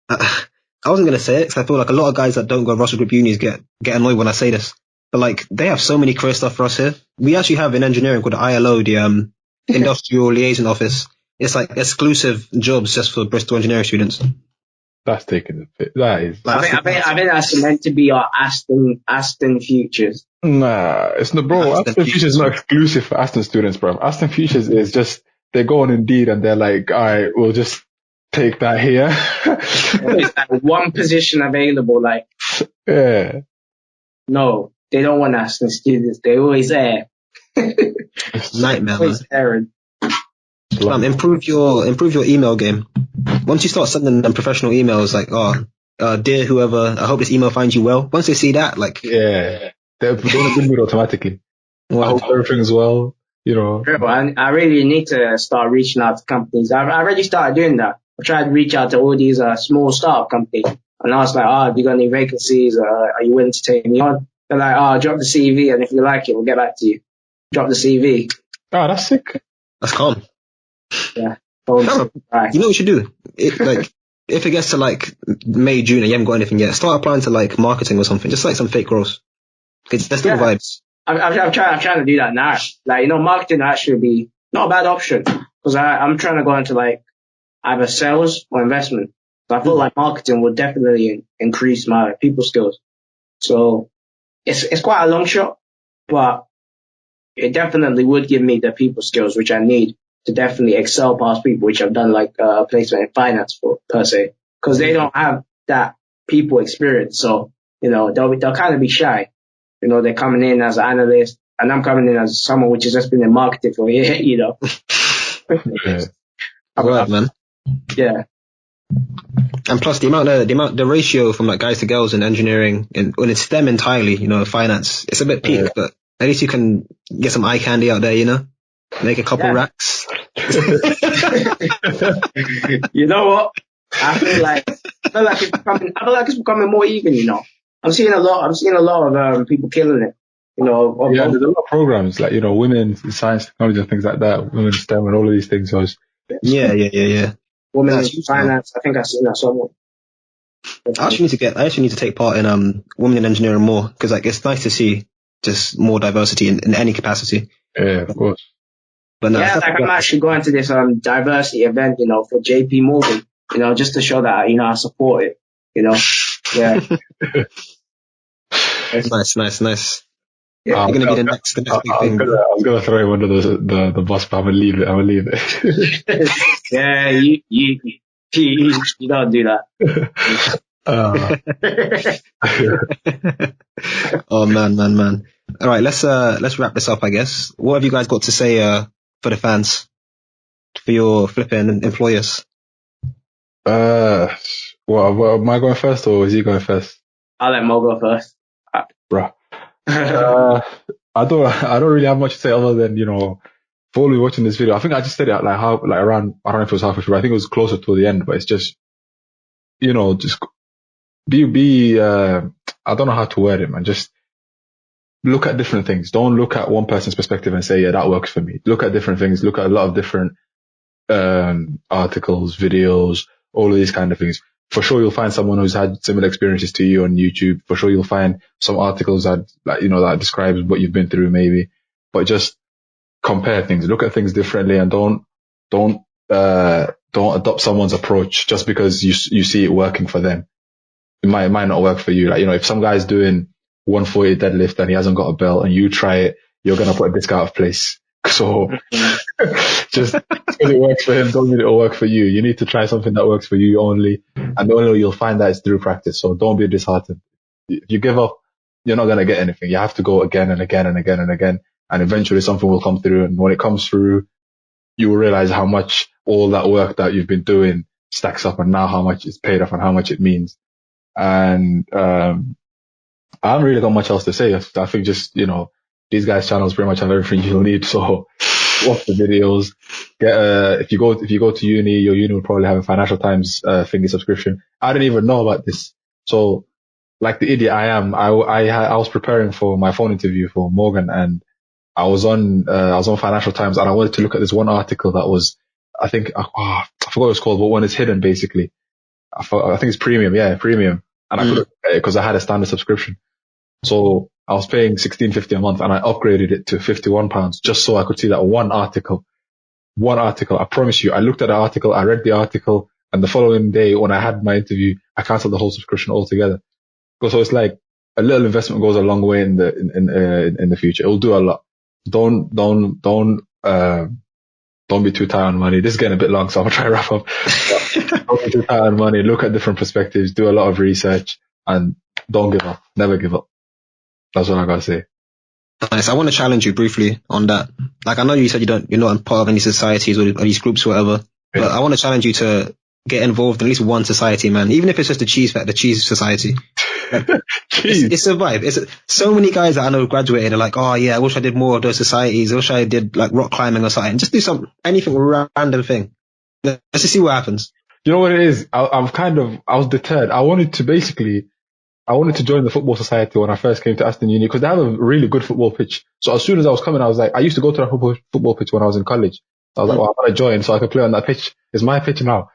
I wasn't going to say it because I feel like a lot of guys that don't go to Russell Group unis get annoyed when I say this. But like, they have so many career stuff for us here. We actually have in engineering called the ILO, the Industrial Liaison Office. It's like exclusive jobs just for Bristol engineering students. That's taking the piss. That is. I think that's meant to be our Aston Futures. Nah, it's not, bro. Aston Futures is not exclusive for Aston students, bro. Aston Futures is just, they go on Indeed and they're like, all right, we'll just take that here. It's like one position available, like. Yeah. No, they don't want Aston students. They're always there. Nightmare, man. Improve your email game. Once you start sending them professional emails like, dear whoever, I hope this email finds you well. Once they see that, like, yeah, they're in a good mood automatically. Well, I hope everything's well, I really need to start reaching out to companies. I already started doing that. I tried to reach out to all these small startup companies, and I was like, have you got any vacancies? Are you willing to take me on? They're like, drop the CV, and if you like it, we'll get back to you. Drop the CV. Oh, that's sick. That's calm. Yeah. Right. You know what you should do? If it gets to like May, June and you haven't got anything yet, start applying to like marketing or something, just like some fake roles. Because there's still vibes. I'm trying to do that now. Like, marketing actually be not a bad option because I'm trying to go into like either sales or investment. So I feel like marketing would definitely increase my people skills. So it's quite a long shot, but it definitely would give me the people skills which I need to definitely excel past people which have done like a placement in finance for per se, because they don't have that people experience. So they'll kind of be shy. They're coming in as an analyst, and I'm coming in as someone which has just been in marketing for a year. Yeah. Right, man. Yeah. And plus the ratio from like guys to girls in engineering and when it's STEM entirely, finance, it's a bit peak, but at least you can get some eye candy out there, make a couple racks. You know what? I feel like it's becoming more even, I'm seeing a lot of people killing it. There's a lot of programs like, women in science, technology and things like that, women in STEM and all of these things. So yeah. Women in finance, I think I've seen that somewhere. I actually need to take part in women in engineering more, because like it's nice to see just more diversity in any capacity. Yeah, of course. But no, I'm actually going to this diversity event, for JP Morgan, just to show that I support it, Yeah. Nice. Yeah. You're gonna be the next big thing. I was gonna throw him under the bus, but I'm gonna leave it. Yeah, you don't do that. Oh man. All right, let's wrap this up, I guess. What have you guys got to say for the fans, for your flipping employers? Well, am I going first or is he going first? I'll let Mo go first. Bruh. I don't really have much to say other than, for all watching this video. I think I just said it around, I don't know if it was halfway through, I think it was closer to the end, but it's just, just be, I don't know how to word it, man. Just look at different things. Don't look at one person's perspective and say, yeah, that works for me. Look at different things. Look at a lot of different, articles, videos, all of these kind of things. For sure, you'll find someone who's had similar experiences to you on YouTube. For sure, you'll find some articles that describes what you've been through, maybe. But just compare things, look at things differently, and don't adopt someone's approach just because you see it working for them. It might not work for you. Like, if some guy's doing 140 deadlift and he hasn't got a belt, and you try it, you're gonna put a disc out of place. So just because it works for him don't mean it'll work for you. You need to try something that works for you only, and the only way you'll find that is through practice. So don't be disheartened. If you give up, you're not going to get anything. You have to go again and again and again and again, and eventually something will come through. And when it comes through, you will realize how much all that work that you've been doing stacks up, and now how much it's paid off and how much it means. And I haven't really got much else to say. I think just, these guys' channels pretty much have everything you'll need. So watch the videos. If you go to uni, your uni will probably have a Financial Times thingy subscription. I didn't even know about this. So like the idiot I am, I was preparing for my phone interview for Morgan, and I was on Financial Times, and I wanted to look at this one article that was, I think, I forgot what it's called, but when it's hidden, basically. I think it's premium. Yeah, premium. And I couldn't get it because I had a standard subscription. So I was paying $16.50 a month, and I upgraded it to £51 just so I could see that one article. I promise you, I looked at the article, I read the article, and the following day when I had my interview, I cancelled the whole subscription altogether. So it's like a little investment goes a long way in the future. It will do a lot. Don't be too tight on money. This is getting a bit long, so I'm gonna try to wrap up. Don't be too tight on money. Look at different perspectives. Do a lot of research, and don't give up. Never give up. That's what I gotta say. Nice. I want to challenge you briefly on that. Like, I know you said you're not part of any societies or these groups or whatever, but I want to challenge you to get involved in at least one society, man. Even if it's just the cheese society. Like, it's a vibe. So many guys that I know graduated are like, oh yeah, I wish I did more of those societies. I wish I did like rock climbing or something. Just do anything random thing. Let's just see what happens. You know what it is? I was deterred. I wanted to join the football society when I first came to Aston Uni because they have a really good football pitch. So as soon as I was coming, I was like, I used to go to that football pitch when I was in college. I was like, well, I want to join so I can play on that pitch. It's my pitch now.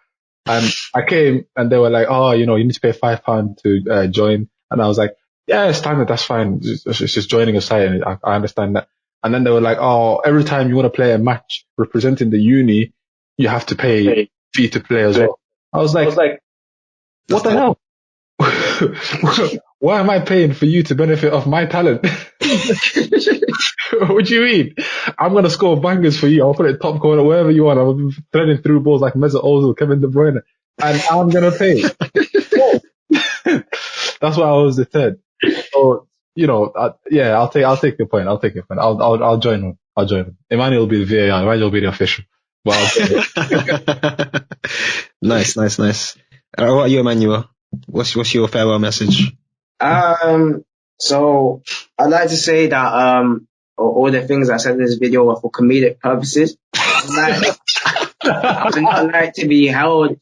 And I came and they were like, oh, you need to pay £5 to join. And I was like, yeah, it's standard. That's fine. It's just joining a site, and I understand that. And then they were like, oh, every time you want to play a match representing the uni, you have to pay fee to play as well. I was like, what the hell? Why am I paying for you to benefit off my talent? What do you mean? I'm going to score bangers for you. I'll put it top corner, wherever you want. I'm threading through balls like Mesut Ozil, Kevin De Bruyne, and I'm going to pay. That's why I was deterred. So, I'll take your point. I'll join him. Emmanuel will be the VAR. Emmanuel will be the official. Well, Nice. What about you, Emmanuel? What's your farewell message? So I'd like to say that all the things I said in this video were for comedic purposes. I would not like to be held.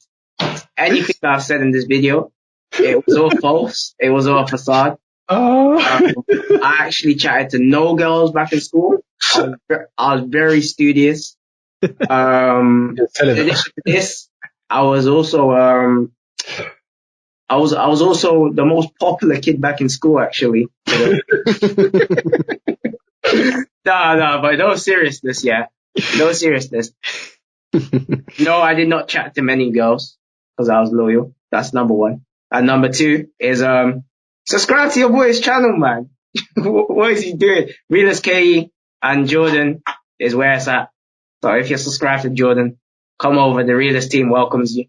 Anything that I've said in this video, it was all false. It was all a facade. I actually chatted to no girls back in school. I was very studious. In addition to this, I was also I was also the most popular kid back in school, actually. No, but no seriousness, yeah. No seriousness. No, I did not chat to many girls because I was loyal. That's number one. And number two is subscribe to your boy's channel, man. What is he doing? Realist KE and Jordan is where it's at. So if you're subscribed to Jordan, come over. The Realist team welcomes you.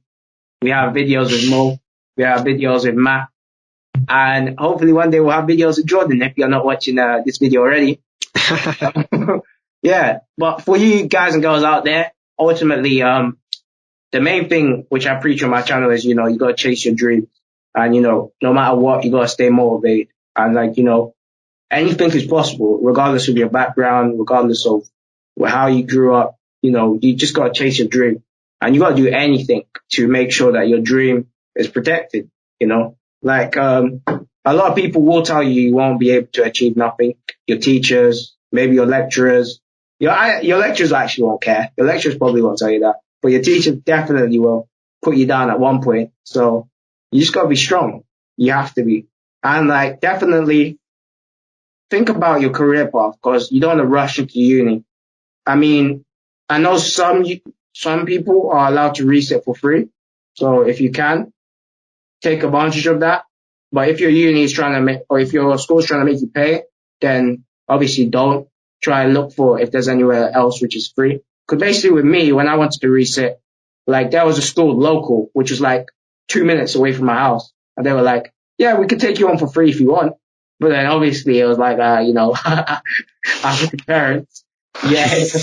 We have videos with Mo. We have videos with Matt. And hopefully one day we'll have videos with Jordan if you're not watching this video already. Yeah. But for you guys and girls out there, ultimately, the main thing which I preach on my channel is, you got to chase your dreams. And, no matter what, you got to stay motivated. And anything is possible, regardless of your background, regardless of how you grew up. You just got to chase your dream. And you got to do anything to make sure that your dream is protected. A lot of people will tell you won't be able to achieve nothing. Your teachers, maybe your lecturers. Your lecturers actually won't care. Your lecturers probably won't tell you that. But your teacher definitely will put you down at one point. So you just got to be strong. You have to be. And definitely think about your career path because you don't want to rush into uni. I mean, I know some people are allowed to resit for free. So if you can, take advantage of that. But if your uni is trying to make, or if your school is trying to make you pay, then obviously don't try and look for if there's anywhere else which is free. Because basically with me, when I wanted to resit, there was a school local, which was 2 minutes away from my house. And they were like, yeah, we could take you on for free if you want. But then obviously it was I'm with parents. Yeah, it's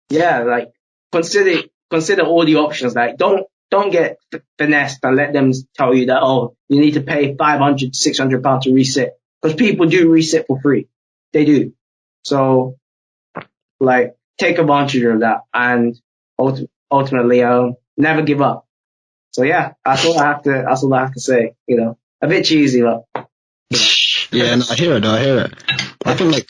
yeah, but consider all the options. Don't get finessed and let them tell you that you need to pay £500 to £600 to resit, because people do resit for free. They do. So take advantage of that and ultimately never give up. So yeah, that's all I have to say. A bit cheesy, but. Yeah, no, I hear it. I think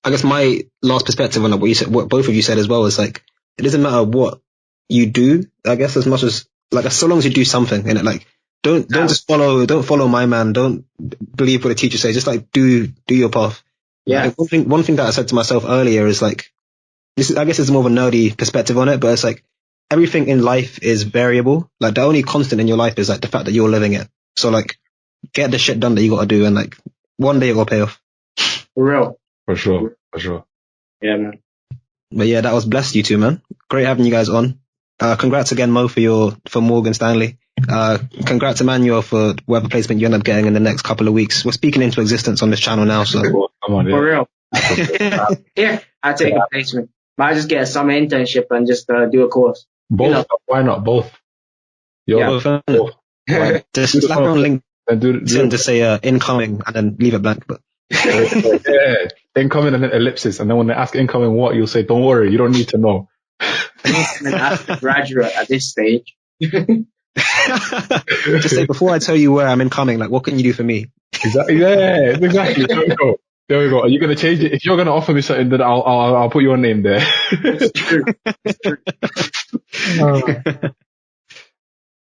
I guess my last perspective on what you said, what both of you said as well, is it doesn't matter what you do, I guess, as much as so long as you do something in it. Don't just follow my man. Don't believe what the teacher says. Just do your path. Yeah. One thing that I said to myself earlier is this is, I guess it's more of a nerdy perspective on it, but it's everything in life is variable. The only constant in your life is the fact that you're living it. So get the shit done that you got to do, and one day it will pay off. For real. For sure. Yeah, man. But yeah, that was blessed, you two, man. Great having you guys on. Congrats again, Mo, for Morgan Stanley. Congrats, Emmanuel, for whatever placement you end up getting in the next couple of weeks. We're speaking into existence on this channel now, so. Come on, yeah. For real. Yeah, I take a placement. Might just get a summer internship and just do a course. Both? Why not both? Both. Just slap on LinkedIn to say incoming and then leave it blank. But yeah, incoming and then ellipsis, and then when they ask incoming what, you'll say, "Don't worry, you don't need to know." Undergraduate at this stage. Just say, before I tell you where I'm incoming, what can you do for me? Exactly. Yeah, exactly. There we go. Are you gonna change it? If you're gonna offer me something, then I'll put your name there. It's true.